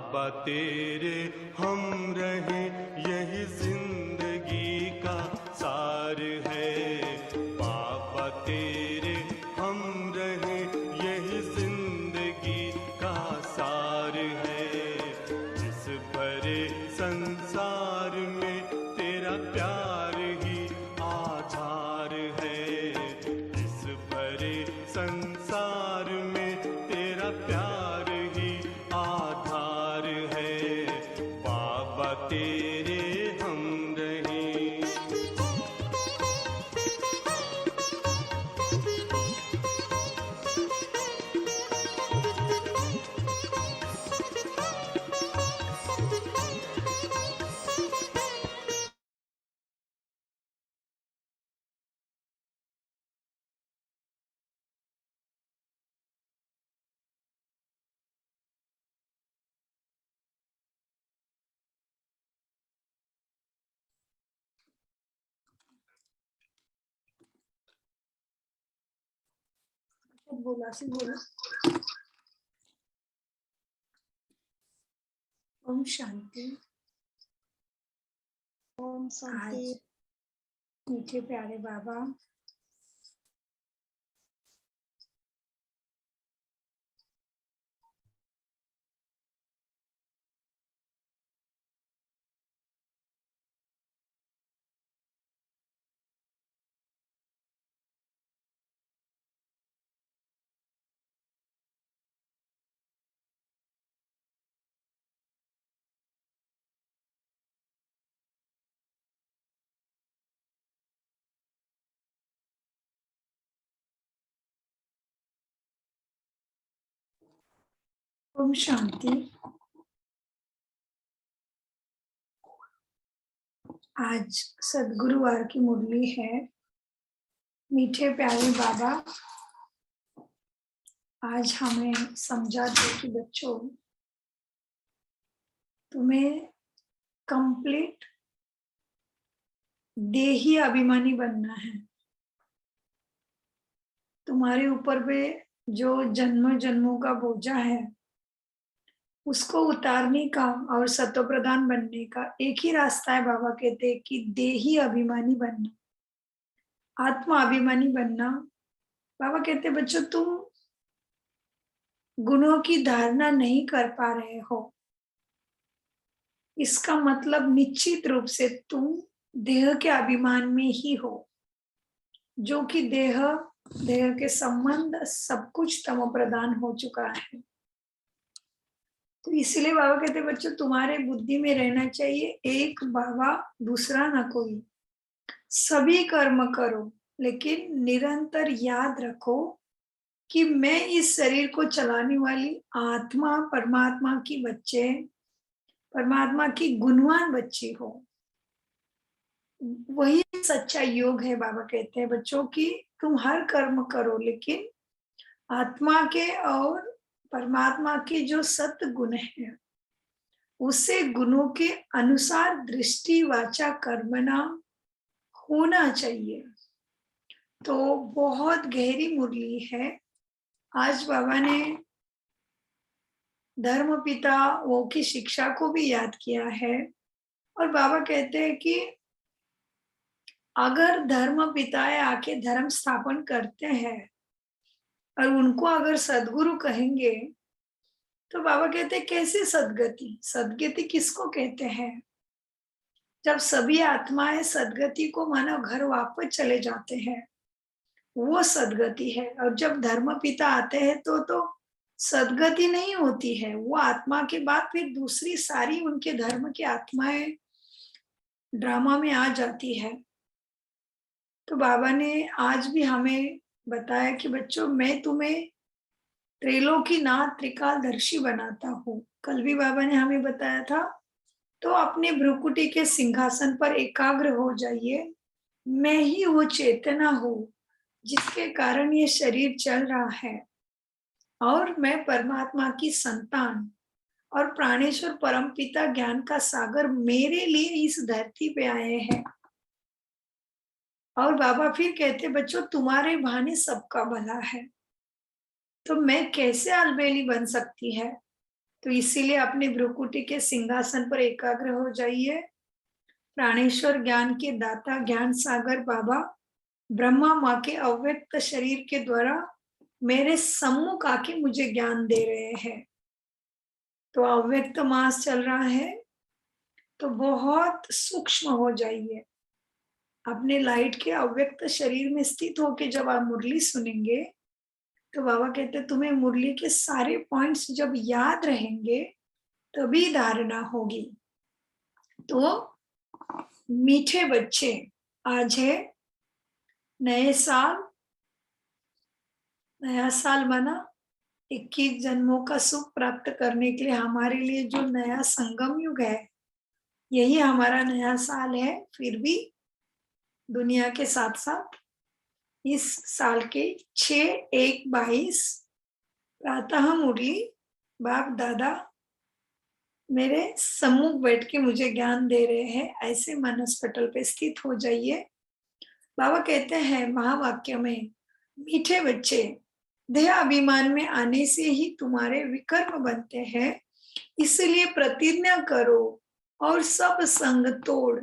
बाबा तेरे हम रहे यही जिंदगी का सार है। बाबा तेरे हम रहे यही जिंदगी का सार है। इस भरे संसार में तेरा प्यार ही आधार है। इस भरे संसार में तेरा प्यार ही आधार है। बाबा तेरे हम रहे। बोला से बोला। ओम शांति। ओम शांति। आज मीठे प्यारे बाबा ओम शांति। आज सदगुरुवार की मुरली है। मीठे प्यारे बाबा आज हमें समझाते कि बच्चों तुम्हें कंप्लीट देही अभिमानी बनना है। तुम्हारे ऊपर पे जो जन्म जन्मों का बोझा है उसको उतारने का और सत्व प्रधान बनने का एक ही रास्ता है। बाबा कहते हैं कि देही अभिमानी बनना, आत्मा अभिमानी बनना। बाबा कहते बच्चों तुम गुणों की धारणा नहीं कर पा रहे हो, इसका मतलब निश्चित रूप से तुम देह के अभिमान में ही हो, जो कि देह के संबंध सब कुछ तमो प्रधान हो चुका है। तो इसलिए बाबा कहते बच्चों तुम्हारे बुद्धि में रहना चाहिए एक बाबा, दूसरा ना कोई। सभी कर्म करो लेकिन निरंतर याद रखो कि मैं इस शरीर को चलाने वाली आत्मा परमात्मा की बच्चे, परमात्मा की गुणवान बच्ची हो। वही सच्चा योग है। बाबा कहते हैं बच्चों की तुम हर कर्म करो लेकिन आत्मा के और परमात्मा के जो सत्य गुण है उसे गुणों के अनुसार दृष्टि वाचा कर्मना होना चाहिए। तो बहुत गहरी मुरली है। आज बाबा ने धर्म पिता वो की शिक्षा को भी याद किया है और बाबा कहते हैं कि अगर धर्म पिताएं आके धर्म स्थापन करते हैं और उनको अगर सदगुरु कहेंगे तो बाबा कहते हैं कैसे सदगति। सदगति किसको कहते हैं? जब सभी आत्माएं सदगति को मानो घर वापस चले जाते हैं वो सदगति है। और जब धर्म पिता आते हैं तो सदगति नहीं होती है। वो आत्मा के बाद फिर दूसरी सारी उनके धर्म की आत्माएं ड्रामा में आ जाती है। तो बाबा ने आज भी हमें बताया कि बच्चों मैं तुम्हें त्रिलोकीनाथ त्रिकालदर्शी बनाता हूँ। कल भी बाबा ने हमें बताया था। तो अपने भ्रुकुटी के सिंहासन पर एकाग्र हो जाइए। मैं ही वो चेतना हूँ जिसके कारण ये शरीर चल रहा है और मैं परमात्मा की संतान और प्राणेश्वर परमपिता ज्ञान का सागर मेरे लिए इस धरती पे आए हैं। और बाबा फिर कहते बच्चों तुम्हारे बहाने सबका भला है। तो मैं कैसे अलबेली बन सकती है? तो इसीलिए अपने भ्रुकुटी के सिंहासन पर एकाग्र हो जाइए। प्राणेश्वर ज्ञान के दाता ज्ञान सागर बाबा ब्रह्मा माँ के अव्यक्त शरीर के द्वारा मेरे सम्मुख आके मुझे ज्ञान दे रहे हैं। तो अव्यक्त मास चल रहा है, तो बहुत सूक्ष्म हो जाइए। अपने लाइट के अव्यक्त शरीर में स्थित होके जब आप मुरली सुनेंगे, तो बाबा कहते तुम्हें मुरली के सारे पॉइंट्स जब याद रहेंगे तभी धारणा होगी। तो मीठे बच्चे, आज है नए साल, नया साल बना, 21 जन्मों का सुख प्राप्त करने के लिए हमारे लिए जो नया संगम युग है, यही हमारा नया साल है। फिर भी दुनिया के साथ साथ इस साल के 6/1/22 प्रातः मुरली बाप दादा मेरे सम्मुख बैठ के मुझे ज्ञान दे रहे हैं। ऐसे मनस पटल पे स्थित हो जाइए। बाबा कहते हैं महावाक्य में, मीठे बच्चे, देह अभिमान में आने से ही तुम्हारे विकर्म बनते हैं, इसलिए प्रतिज्ञा करो और सब संग तोड़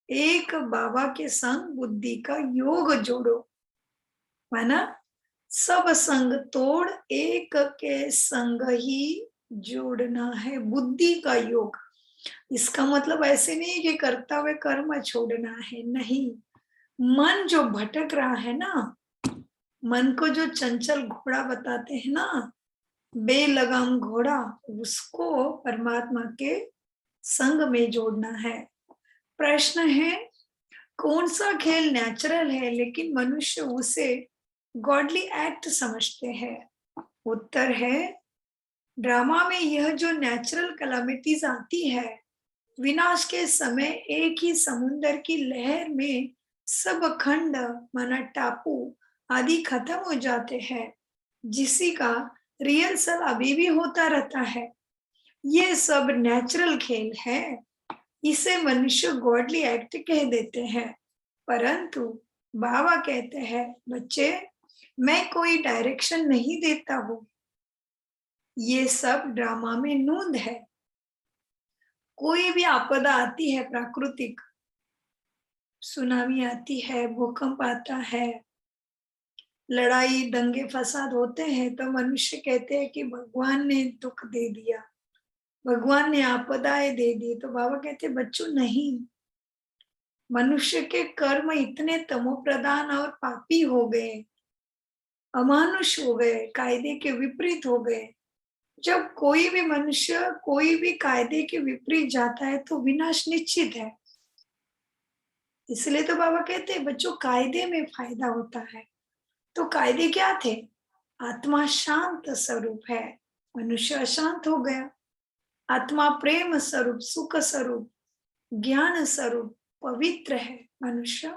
एक बाबा के संग बुद्धि का योग जोड़ो। माना सब संग तोड़ एक के संग ही जोड़ना है, बुद्धि का योग। इसका मतलब ऐसे नहीं कि करता हुए कर्म छोड़ना है, नहीं। मन जो भटक रहा है ना, मन को जो चंचल घोड़ा बताते हैं ना, बेलगाम घोड़ा, उसको परमात्मा के संग में जोड़ना है। प्रश्न है, कौन सा खेल नेचुरल है लेकिन मनुष्य उसे गॉडली एक्ट समझते हैं? उत्तर है, ड्रामा में यह जो नेचुरल कैलामिटीज आती है, विनाश के समय एक ही समुद्र की लहर में सब खंड माना टापू आदि खत्म हो जाते हैं, जिसी का रिहर्सल अभी भी होता रहता है। ये सब नेचुरल खेल है, इसे मनुष्य गॉडली एक्ट कह देते हैं। परंतु बाबा कहते हैं, बच्चे, मैं कोई डायरेक्शन नहीं देता हूँ, ये सब ड्रामा में नूंद है। कोई भी आपदा आती है, प्राकृतिक सुनामी आती है, भूकंप आता है, लड़ाई दंगे फसाद होते हैं, तो मनुष्य कहते हैं कि भगवान ने दुख दे दिया, भगवान ने आपदाएं दे दी। तो बाबा कहते बच्चों, नहीं, मनुष्य के कर्म इतने तमोप्रधान और पापी हो गए, अमानुष हो गए, कायदे के विपरीत हो गए। जब कोई भी मनुष्य कोई भी कायदे के विपरीत जाता है तो विनाश निश्चित है। इसलिए तो बाबा कहते हैं बच्चों, कायदे में फायदा होता है। तो कायदे क्या थे? आत्मा शांत स्वरूप है, मनुष्य अशांत हो गया। आत्मा प्रेम स्वरूप, सुख स्वरूप, ज्ञान स्वरूप, पवित्र है। मनुष्य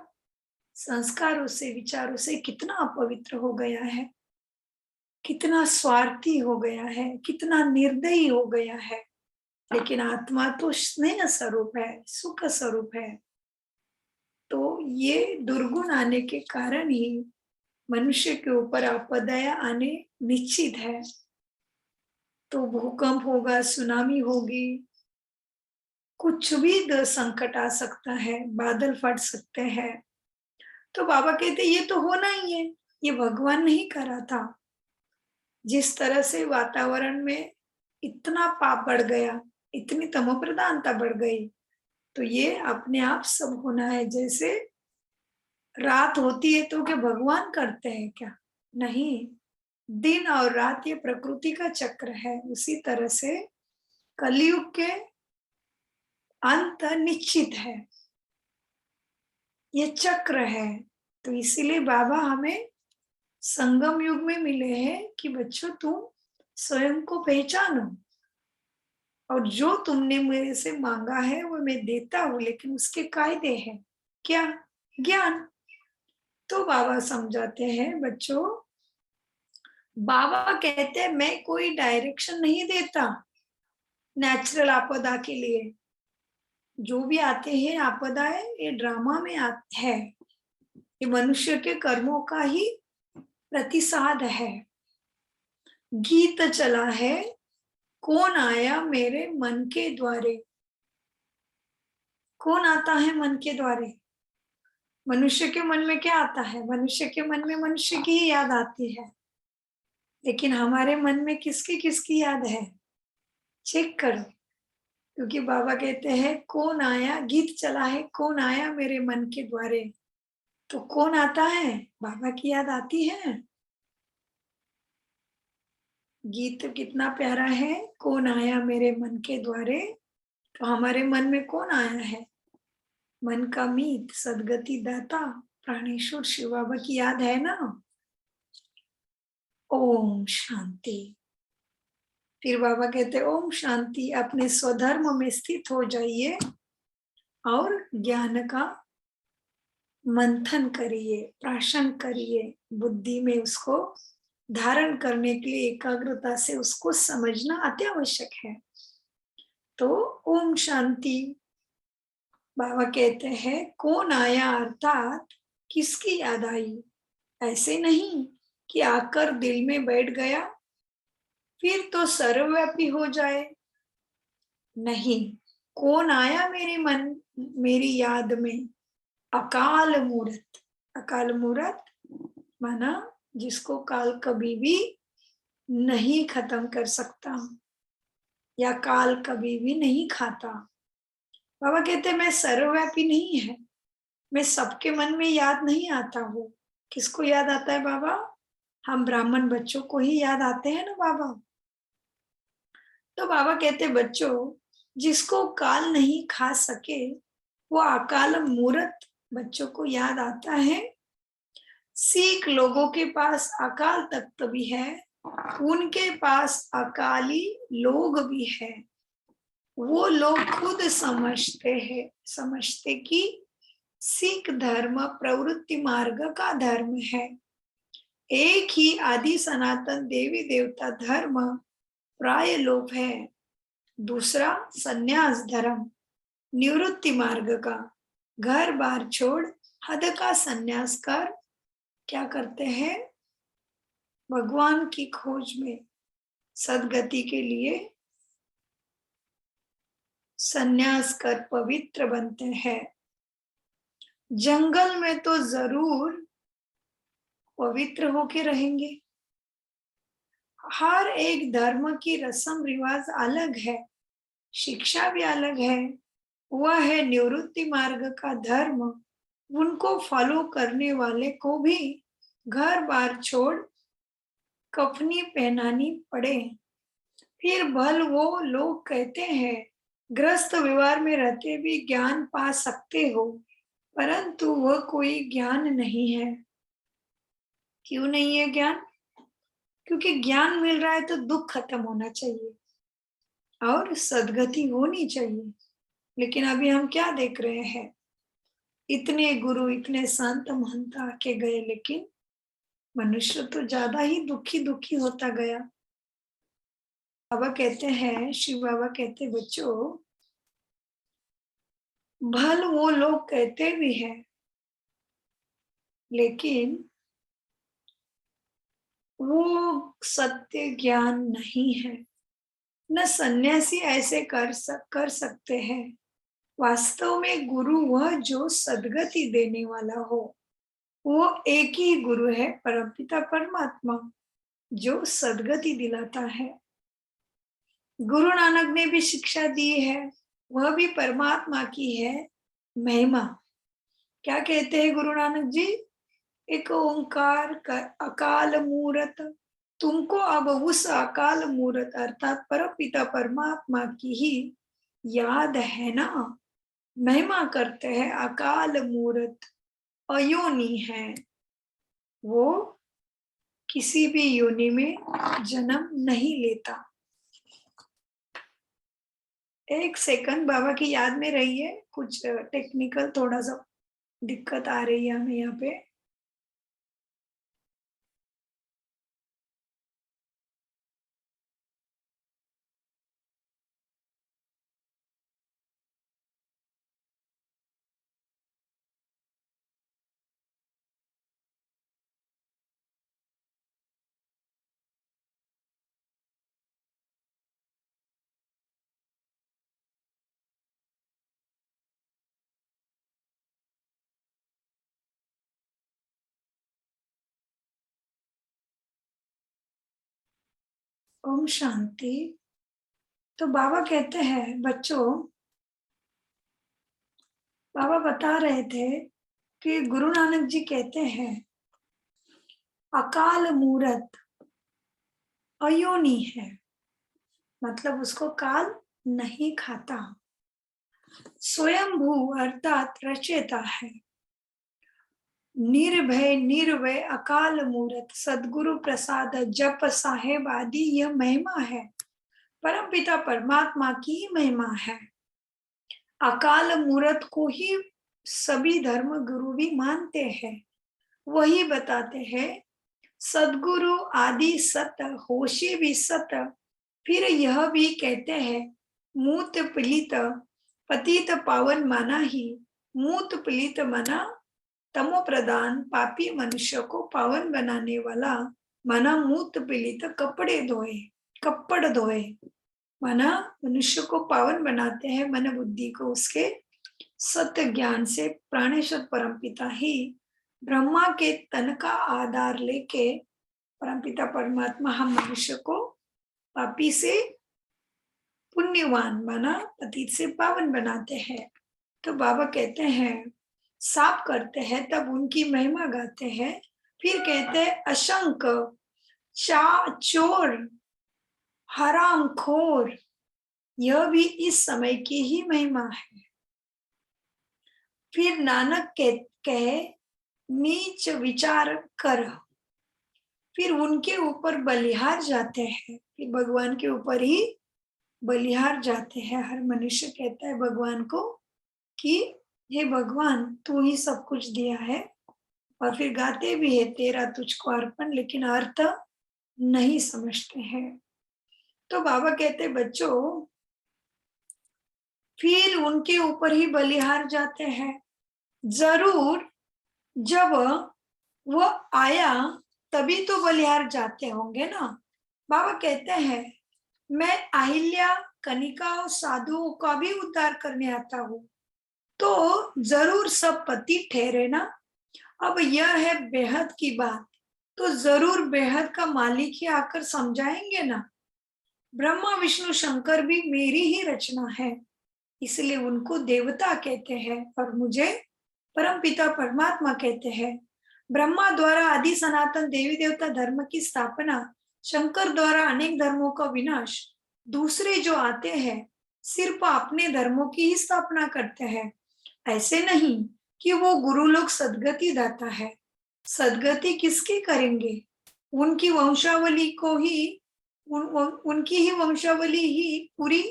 संस्कारों से, विचारों से कितना अपवित्र हो गया है, कितना स्वार्थी हो गया है, कितना निर्दयी हो गया है। लेकिन आत्मा तो स्नेह स्वरूप है, सुख स्वरूप है। तो ये दुर्गुण आने के कारण ही मनुष्य के ऊपर आपदाएं आने निश्चित है। तो भूकंप होगा, सुनामी होगी, कुछ भी संकट आ सकता है, बादल फट सकते हैं। तो बाबा कहते ये तो होना ही है, ये भगवान नहीं करा था। जिस तरह से वातावरण में इतना पाप बढ़ गया, इतनी तमोप्रधानता बढ़ गई, तो ये अपने आप सब होना है। जैसे रात होती है तो क्या भगवान करते हैं क्या? नहीं, दिन और रात ये प्रकृति का चक्र है। उसी तरह से कलयुग के अंत निश्चित है, ये चक्र है। तो इसीलिए बाबा हमें संगम युग में मिले हैं कि बच्चों, तुम स्वयं को पहचानो, और जो तुमने मेरे से मांगा है वो मैं देता हूं, लेकिन उसके कायदे हैं। क्या? ज्ञान। तो बाबा समझाते हैं बच्चों, बाबा कहते हैं मैं कोई डायरेक्शन नहीं देता नेचुरल आपदा के लिए। जो भी आते हैं आपदाएं, ये ड्रामा में है, ये मनुष्य के कर्मों का ही प्रतिसाद है। गीत चला है, कौन आया मेरे मन के द्वारे। कौन आता है मन के द्वारे? मनुष्य के मन में क्या आता है? मनुष्य के मन में मनुष्य की ही याद आती है, लेकिन हमारे मन में किसकी किसकी याद है? चेक करो। क्योंकि बाबा कहते हैं कौन आया, गीत चला है कौन आया मेरे मन के द्वारे, तो कौन आता है? बाबा की याद आती है। गीत कितना प्यारा है, कौन आया मेरे मन के द्वारे। तो हमारे मन में कौन आया है? मन का मीत, सदगति दाता प्राणेश्वर शिव बाबा की याद है ना। ओम शांति। फिर बाबा कहते ओम शांति, अपने स्वधर्म में स्थित हो जाइए और ज्ञान का मंथन करिए, प्राशन करिए, बुद्धि में उसको धारण करने के लिए एकाग्रता से उसको समझना अति आवश्यक है। तो ओम शांति। बाबा कहते हैं कौन आया अर्थात किसकी याद आई। ऐसे नहीं कि आकर दिल में बैठ गया फिर तो सर्वव्यापी हो जाए। नहीं, कौन आया मेरे मन, मेरी याद में। अकाल मूरत। अकाल मूरत माना जिसको काल कभी भी नहीं खत्म कर सकता, या काल कभी भी नहीं खाता। बाबा कहते मैं सर्वव्यापी नहीं है, मैं सबके मन में याद नहीं आता हूँ। किसको याद आता है बाबा? हम ब्राह्मण बच्चों को ही याद आते हैं ना बाबा। तो बाबा कहते बच्चों, जिसको काल नहीं खा सके वो अकाल मूरत बच्चों को याद आता है। सिख लोगों के पास अकाल तख्त भी है, उनके पास अकाली लोग भी है। वो लोग खुद समझते कि सिख धर्म प्रवृत्ति मार्ग का धर्म है। एक ही आदि सनातन देवी देवता धर्म प्राय लोप है। दूसरा संन्यास धर्म, निवृत्ति मार्ग का, घर बार छोड़ हद का संन्यास कर क्या करते हैं? भगवान की खोज में सदगति के लिए संन्यास कर पवित्र बनते हैं। जंगल में तो जरूर पवित्र होके रहेंगे। हर एक धर्म की रस्म रिवाज अलग है, शिक्षा भी अलग है। वह है निवृत्ति मार्ग का धर्म। उनको फॉलो करने वाले को भी घर बार छोड़ कफनी पहनानी पड़े। फिर भल वो लोग कहते हैं ग्रस्त व्यवहार में रहते भी ज्ञान पा सकते हो, परंतु वह कोई ज्ञान नहीं है। क्यों नहीं है ज्ञान? क्योंकि ज्ञान मिल रहा है तो दुख खत्म होना चाहिए और सदगति होनी चाहिए। लेकिन अभी हम क्या देख रहे हैं? इतने गुरु, इतने संत महंत आके गए, लेकिन मनुष्य तो ज्यादा ही दुखी दुखी होता गया। बाबा कहते हैं, शिव बाबा कहते बच्चों, भल वो लोग कहते भी हैं, लेकिन वो सत्य ज्ञान नहीं है। न सन्यासी ऐसे कर सकते हैं। वास्तव में गुरु वह जो सदगति देने वाला हो। वो एक ही गुरु है, परमपिता परमात्मा, जो सदगति दिलाता है। गुरु नानक ने भी शिक्षा दी है, वह भी परमात्मा की है महिमा। क्या कहते हैं गुरु नानक जी? एक ओंकार का अकाल मूरत। तुमको अब उस अकाल मूरत अर्थात परमपिता परमात्मा की ही याद है ना। महिमा करते हैं अकाल मूरत अयोनि है। वो किसी भी योनि में जन्म नहीं लेता। एक सेकंड बाबा की याद में रहिए, कुछ टेक्निकल थोड़ा सा दिक्कत आ रही है हमें यहाँ पे। ओम शांति। तो बाबा कहते हैं बच्चों, बाबा बता रहे थे कि गुरु नानक जी कहते हैं अकाल मूरत अयोनी है, मतलब उसको काल नहीं खाता। स्वयंभू अर्थात रचेता है। निर्भय निर्वय अकाल मूरत सदगुरु प्रसाद जप साहेब आदि यह महिमा है, परमपिता परमात्मा की महिमा है। अकाल मूरत को ही सभी धर्म गुरु भी मानते हैं। वही बताते हैं सदगुरु आदि सत होशी भी सत। फिर यह भी कहते हैं मूत पलित पतित पावन माना ही। मूत पलित मना तमो प्रदान पापी मनुष्य को पावन बनाने वाला माना। मूत पलित कपड़े धोए, कपड़ धोए माना मनुष्य को पावन बनाते हैं। मन बुद्धि को उसके सत्य ज्ञान से प्राणेश्वर परमपिता ही ब्रह्मा के तन का आधार लेके परमपिता परमात्मा हम मनुष्य को पापी से पुण्यवान माना पतित से पावन बनाते हैं। तो बाबा कहते हैं साफ करते हैं, तब उनकी महिमा गाते हैं। फिर कहते हैं अशंक चोर हरामखोर, यह भी इस समय की ही महिमा है। फिर नानक कहे नीच विचार कर, फिर उनके ऊपर बलिहार जाते हैं। फिर भगवान के ऊपर ही बलिहार जाते हैं। हर मनुष्य कहता है भगवान को कि हे भगवान तू ही सब कुछ दिया है, और फिर गाते भी है तेरा तुझको अर्पण, लेकिन अर्थ नहीं समझते हैं। तो बाबा कहते बच्चों फिर उनके ऊपर ही बलिहार जाते हैं। जरूर जब वो आया तभी तो बलिहार जाते होंगे ना। बाबा कहते हैं मैं अहिल्या कनिका और साधुओं का भी उद्धार करने आता हूँ, तो जरूर सब पति ठहरे ना। अब यह है बेहद की बात, तो जरूर बेहद का मालिक ही आकर समझाएंगे ना। ब्रह्मा विष्णु शंकर भी मेरी ही रचना है, इसलिए उनको देवता कहते हैं और मुझे परमपिता परमात्मा कहते हैं। ब्रह्मा द्वारा आदि सनातन देवी देवता धर्म की स्थापना, शंकर द्वारा अनेक धर्मों का विनाश। दूसरे जो आते हैं सिर्फ अपने धर्मों की ही स्थापना करते हैं। ऐसे नहीं कि वो गुरु लोग सदगति दाता है। सदगति किसकी करेंगे? उनकी वंशावली को ही उनकी ही वंशावली ही पूरी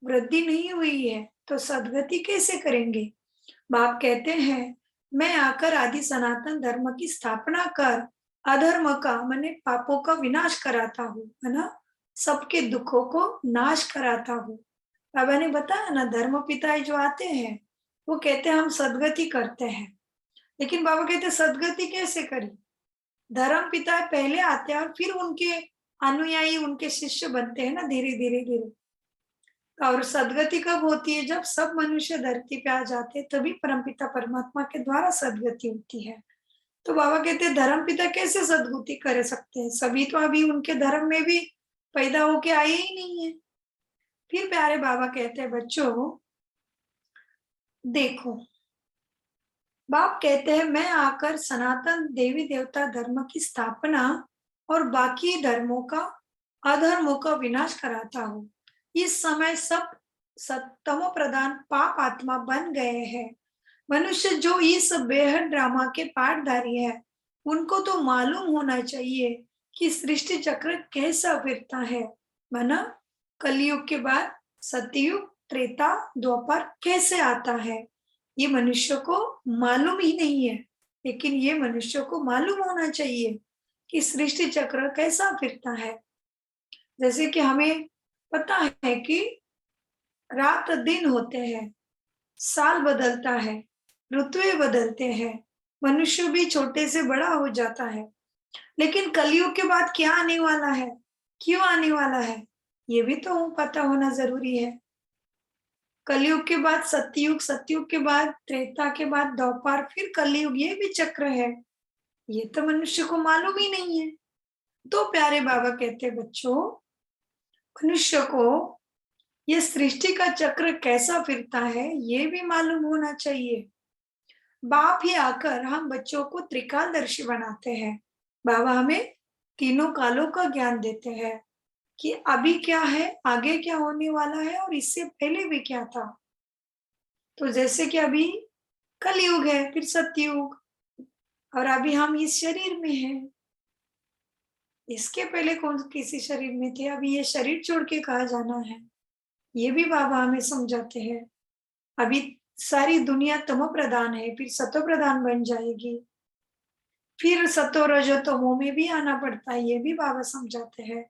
वृद्धि नहीं हुई है, तो सदगति कैसे करेंगे? बाप कहते हैं मैं आकर आदि सनातन धर्म की स्थापना कर अधर्म का माने पापों का विनाश कराता हूँ, है ना। सबके दुखों को नाश कराता हूँ। बाबा ने बताया ना धर्म पिता जो आते हैं वो कहते हैं हम सदगति करते हैं, लेकिन बाबा कहते हैं सदगति कैसे करी? धर्म पिता पहले आते हैं और फिर उनके अनुयायी उनके शिष्य बनते हैं ना धीरे धीरे धीरे। और सदगति कब होती है? जब सब मनुष्य धरती पे आ जाते हैं, तभी परमपिता परमात्मा के द्वारा सदगति होती है। तो बाबा कहते हैं धर्म पिता कैसे सदगति कर सकते हैं? सभी तो अभी उनके धर्म में भी पैदा होके आए ही नहीं है। फिर प्यारे बाबा कहते हैं बच्चों देखो, बाप कहते हैं मैं आकर सनातन देवी देवता धर्म की स्थापना और बाकी धर्मों का अधर्मों का विनाश कराता हूँ। इस समय सब सत्तमो प्रधान पाप आत्मा बन गए हैं। मनुष्य जो इस बेहद ड्रामा के पाठधारी है उनको तो मालूम होना चाहिए कि सृष्टि चक्र कैसा फिरता है। माना कलयुग के बाद सतयुग त्रेता द्वापर कैसे आता है, ये मनुष्य को मालूम ही नहीं है। लेकिन ये मनुष्य को मालूम होना चाहिए कि सृष्टि चक्र कैसा फिरता है। जैसे कि हमें पता है कि रात दिन होते हैं, साल बदलता है, ऋतुएं बदलते हैं, मनुष्य भी छोटे से बड़ा हो जाता है। लेकिन कलयुग के बाद क्या आने वाला है, क्यों आने वाला है, ये भी तो पता होना जरूरी है। कलयुग के बाद सतयुग, सतयुग के बाद त्रेता के बाद द्वापर, फिर कलयुग, ये भी चक्र है। ये तो मनुष्य को मालूम ही नहीं है। तो प्यारे बाबा कहते बच्चों मनुष्य को ये सृष्टि का चक्र कैसा फिरता है ये भी मालूम होना चाहिए। बाप ही आकर हम बच्चों को त्रिकालदर्शी बनाते हैं। बाबा हमें तीनों कालों का ज्ञान देते हैं कि अभी क्या है, आगे क्या होने वाला है और इससे पहले भी क्या था। तो जैसे कि अभी कलयुग है, फिर सतयुग, और अभी हम इस शरीर में हैं। इसके पहले कौन किसी शरीर में थे, अभी ये शरीर छोड़ के कहाँ जाना है, ये भी बाबा हमें समझाते हैं। अभी सारी दुनिया तमो प्रधान है, फिर सतो प्रधान बन जाएगी, फिर सतो रजो तमो में भी आना पड़ता है, ये भी बाबा समझाते हैं।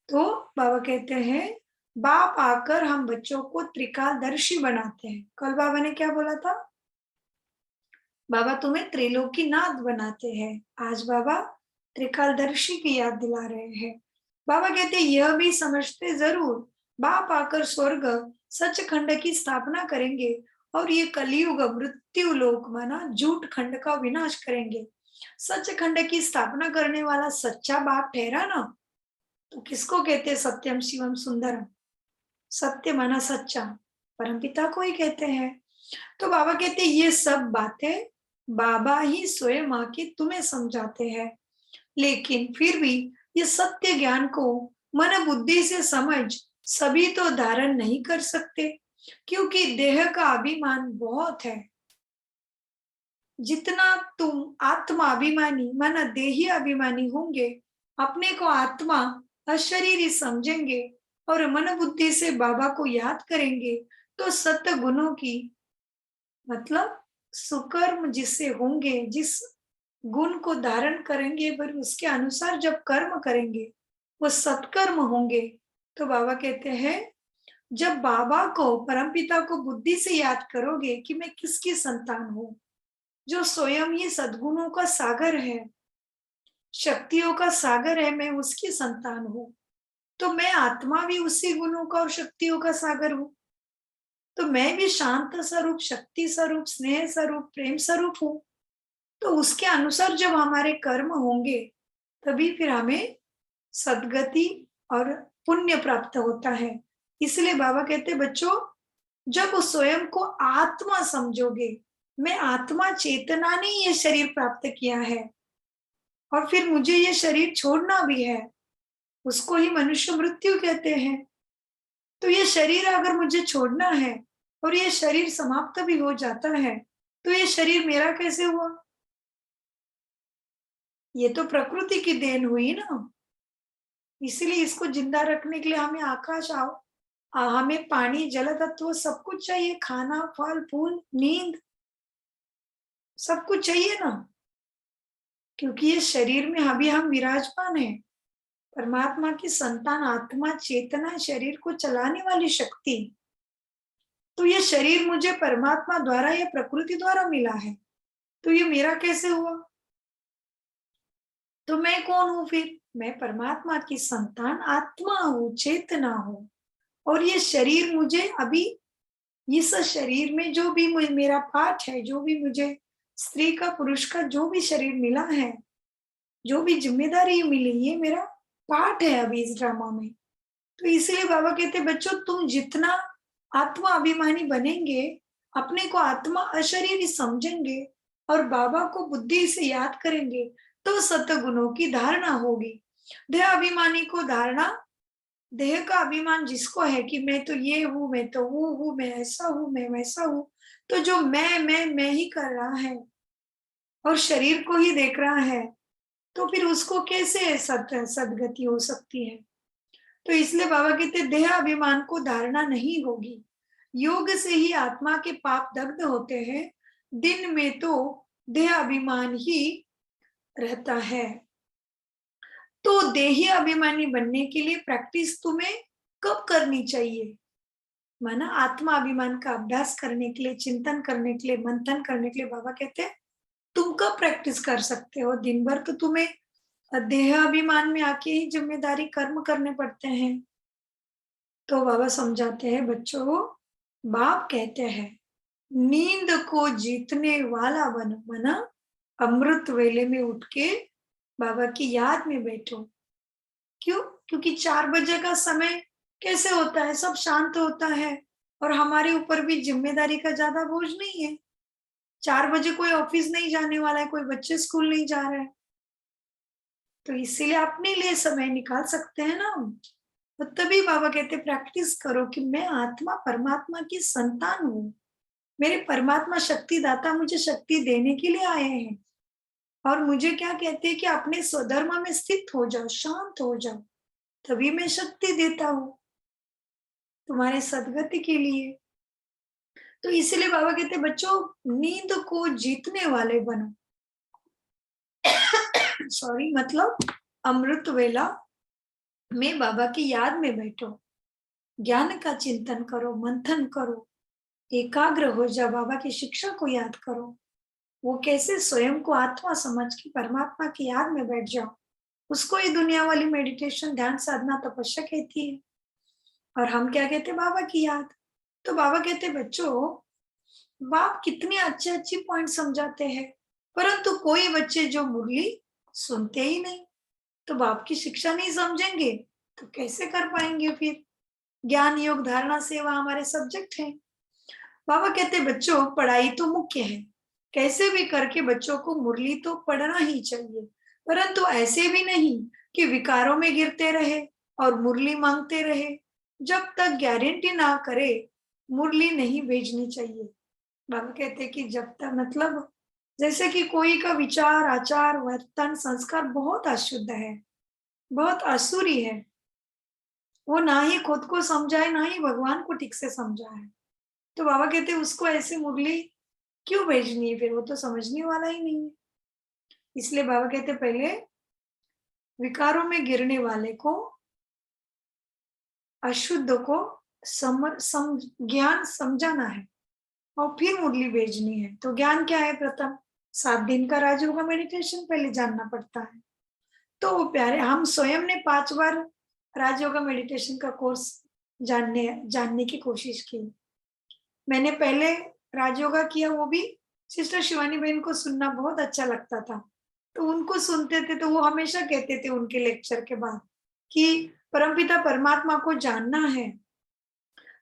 तो बाबा कहते हैं बाप आकर हम बच्चों को त्रिकालदर्शी बनाते हैं। कल बाबा ने क्या बोला था, बाबा तुम्हें त्रिलोकीनाथ बनाते हैं। आज बाबा त्रिकालदर्शी की याद दिला रहे हैं। बाबा कहते यह भी समझते जरूर, बाप आकर स्वर्ग सचखंड की स्थापना करेंगे और ये कलयुग मृत्यु लोक माना झूठ खंड का विनाश करेंगे। सचखंड की स्थापना करने वाला सच्चा बाप ठहरा ना, तो किसको कहते सत्यम शिवम सुंदरम। सत्य माना सच्चा, परमपिता को ही कहते हैं। तो बाबा कहते ये सब बातें बाबा ही स्वयं आके तुम्हें समझाते हैं, लेकिन फिर भी ये सत्य ज्ञान को मन बुद्धि से समझ सभी तो धारण नहीं कर सकते, क्योंकि देह का अभिमान बहुत है। जितना तुम आत्मा अभिमानी माना देही अभिमानी होंगे, अपने को आत्मा अशरीरी समझेंगे और मन बुद्धि से बाबा को याद करेंगे, तो सत्य गुणों की मतलब सुकर्म जिससे होंगे, जिस गुण को धारण करेंगे पर उसके अनुसार जब कर्म करेंगे वो सत्कर्म होंगे। तो बाबा कहते हैं जब बाबा को परमपिता को बुद्धि से याद करोगे कि मैं किसकी संतान हूँ, जो स्वयं ही सद्गुणों का सागर है, शक्तियों का सागर है, मैं उसकी संतान हूँ, तो मैं आत्मा भी उसी गुणों का और शक्तियों का सागर हूँ। तो मैं भी शांत स्वरूप, शक्ति स्वरूप, स्नेह स्वरूप, प्रेम स्वरूप हूँ। तो उसके अनुसार जब हमारे कर्म होंगे तभी फिर हमें सदगति और पुण्य प्राप्त होता है। इसलिए बाबा कहते बच्चों जब स्वयं को आत्मा समझोगे, मैं आत्मा चेतना ने ये शरीर प्राप्त किया है और फिर मुझे ये शरीर छोड़ना भी है, उसको ही मनुष्य मृत्यु कहते हैं। तो ये शरीर अगर मुझे छोड़ना है और ये शरीर समाप्त भी हो जाता है, तो ये शरीर मेरा कैसे हुआ, ये तो प्रकृति की देन हुई ना। इसलिए इसको जिंदा रखने के लिए हमें आकाश आओ, हमें पानी जल तत्व सब कुछ चाहिए, खाना फल फूल नींद सब कुछ चाहिए ना, क्योंकि ये शरीर में अभी हम विराजमान है। परमात्मा की संतान आत्मा चेतना शरीर को चलाने वाली शक्ति, तो ये शरीर मुझे परमात्मा द्वारा या प्रकृति द्वारा मिला है, तो ये मेरा कैसे हुआ। तो मैं कौन हूं फिर, मैं परमात्मा की संतान आत्मा हूँ, चेतना हूँ। और ये शरीर मुझे अभी इस शरीर में जो भी मेरा पाठ है, जो भी मुझे स्त्री का पुरुष का जो भी शरीर मिला है, जो भी जिम्मेदारी मिली, ये मेरा पाठ है अभी इस ड्रामा में। तो इसलिए बाबा कहते बच्चों तुम जितना आत्मा अभिमानी बनेंगे, अपने को आत्मा अशरीरी समझेंगे और बाबा को बुद्धि से याद करेंगे, तो सतगुणों की धारणा होगी। देह अभिमानी को धारणा, देह का अभिमान जिसको है कि मैं तो ये हूँ, मैं तो वो हूँ, मैं ऐसा हूँ, मैं वैसा हूँ, तो जो मैं ही कर रहा है और शरीर को ही देख रहा है, तो फिर उसको कैसे सदगति हो सकती है। तो इसलिए बाबा कहते देह अभिमान को धारणा नहीं होगी। योग से ही आत्मा के पाप दग्ध होते हैं, दिन में तो देह अभिमान ही रहता है। तो देही अभिमानी बनने के लिए प्रैक्टिस तुम्हें कब करनी चाहिए, माना आत्मा अभिमान का अभ्यास करने के लिए, चिंतन करने के लिए, मंथन करने के लिए बाबा कहते हैं तुम कब प्रैक्टिस कर सकते हो। दिन भर तो तुम्हें देह अभिमान में आके ही जिम्मेदारी कर्म करने पड़ते हैं। तो बाबा समझाते हैं बच्चों, बाप कहते हैं नींद को जीतने वाला बनो, माना अमृत वेले में उठ के बाबा की याद में बैठो। क्यों, क्योंकि 4 बजे का समय कैसे होता है, सब शांत होता है और हमारे ऊपर भी जिम्मेदारी का ज्यादा बोझ नहीं है। 4 बजे कोई ऑफिस नहीं जाने वाला है, कोई बच्चे स्कूल नहीं जा रहे हैं, तो इसीलिए अपने लिए समय निकाल सकते हैं ना। तो तभी बाबा कहते प्रैक्टिस करो कि मैं आत्मा परमात्मा की संतान हूँ, मेरे परमात्मा शक्ति दाता मुझे शक्ति देने के लिए आए हैं। और मुझे क्या कहते हैं कि अपने स्वधर्म में स्थित हो जाओ, शांत हो जाओ, तभी मैं शक्ति देता हूँ तुम्हारे सदगति के लिए। तो इसीलिए बाबा कहते बच्चों, नींद को जीतने वाले बनो। सॉरी, मतलब अमृत वेला में बाबा की याद में बैठो, ज्ञान का चिंतन करो, मंथन करो, एकाग्र हो जाओ, बाबा की शिक्षा को याद करो। वो कैसे स्वयं को आत्मा समझ के परमात्मा की याद में बैठ जाओ, उसको ही दुनिया वाली मेडिटेशन, ध्यान, साधना, तपस्या कहती है। और हम क्या कहते, बाबा की याद। तो बाबा कहते बच्चों, बाप कितनी अच्छी अच्छी पॉइंट समझाते हैं, परंतु कोई बच्चे जो मुरली सुनते ही नहीं, तो बाप की शिक्षा नहीं समझेंगे तो कैसे कर पाएंगे फिर। ज्ञान, योग, धारणा, सेवा हमारे सब्जेक्ट हैं। बाबा कहते बच्चों, पढ़ाई तो मुख्य है, कैसे भी करके बच्चों को मुरली तो पढ़ना ही चाहिए, परंतु ऐसे भी नहीं कि विकारों में गिरते रहे और मुरली मांगते रहे। जब तक गारंटी ना करे मुरली नहीं भेजनी चाहिए। बाबा कहते कि जब तक, मतलब जैसे कि कोई का विचार, आचार, वर्तन, संस्कार बहुत अशुद्ध है, बहुत असुरी है, वो ना ही खुद को समझाए ना ही भगवान को ठीक से समझाए, तो बाबा कहते उसको ऐसे मुरली क्यों भेजनी है, फिर वो तो समझने वाला ही नहीं है। इसलिए बाबा कहते पहले विकारों में गिरने वाले को, अशुद्ध को ज्ञान समझाना है और फिर मुरली भेजनी है। तो ज्ञान क्या है, प्रथम 7 दिन का राजयोगा मेडिटेशन पहले जानना पड़ता है। तो वो प्यारे, हम स्वयं ने 5 बार राजयोगा मेडिटेशन का कोर्स जानने की कोशिश की। मैंने पहले राजयोगा किया, वो भी सिस्टर शिवानी बहन को सुनना बहुत अच्छा लगता था, तो उनको सुनते थे, तो वो हमेशा कहते थे उनके लेक्चर के बाद कि परमपिता परमात्मा को जानना है,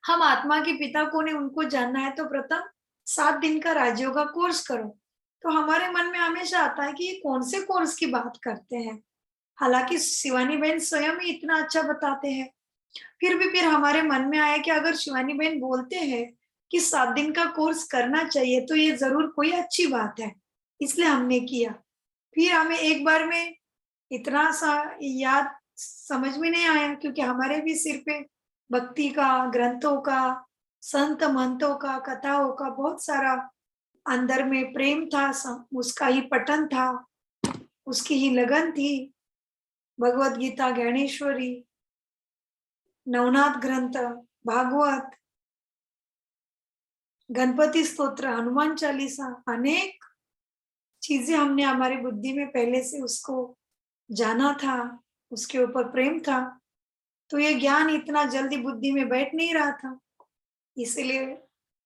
हम आत्मा के पिता को ने उनको जानना है, तो प्रथम 7 दिन का राजयोगा कोर्स करो। तो हमारे मन में हमेशा आता है कि ये कौन से कोर्स की बात करते हैं, हालांकि शिवानी बहन स्वयं ही इतना अच्छा बताते हैं। फिर हमारे मन में आया कि अगर शिवानी बहन बोलते हैं कि 7 दिन का कोर्स करना चाहिए, तो ये जरूर कोई अच्छी बात है, इसलिए हमने किया। फिर हमें एक बार में इतना सा याद समझ में नहीं आया, क्योंकि हमारे भी सिर पे भक्ति का, ग्रंथों का, संत महंतों का, कथाओं का बहुत सारा अंदर में प्रेम था, उसका ही पठन था, उसकी ही लगन थी। भगवत गीता, ज्ञानेश्वरी, नवनाथ ग्रंथ, भागवत, गणपति स्तोत्र, हनुमान चालीसा, अनेक चीजें हमने हमारी बुद्धि में पहले से उसको जाना था, उसके ऊपर प्रेम था, तो ये ज्ञान इतना जल्दी बुद्धि में बैठ नहीं रहा था। इसलिए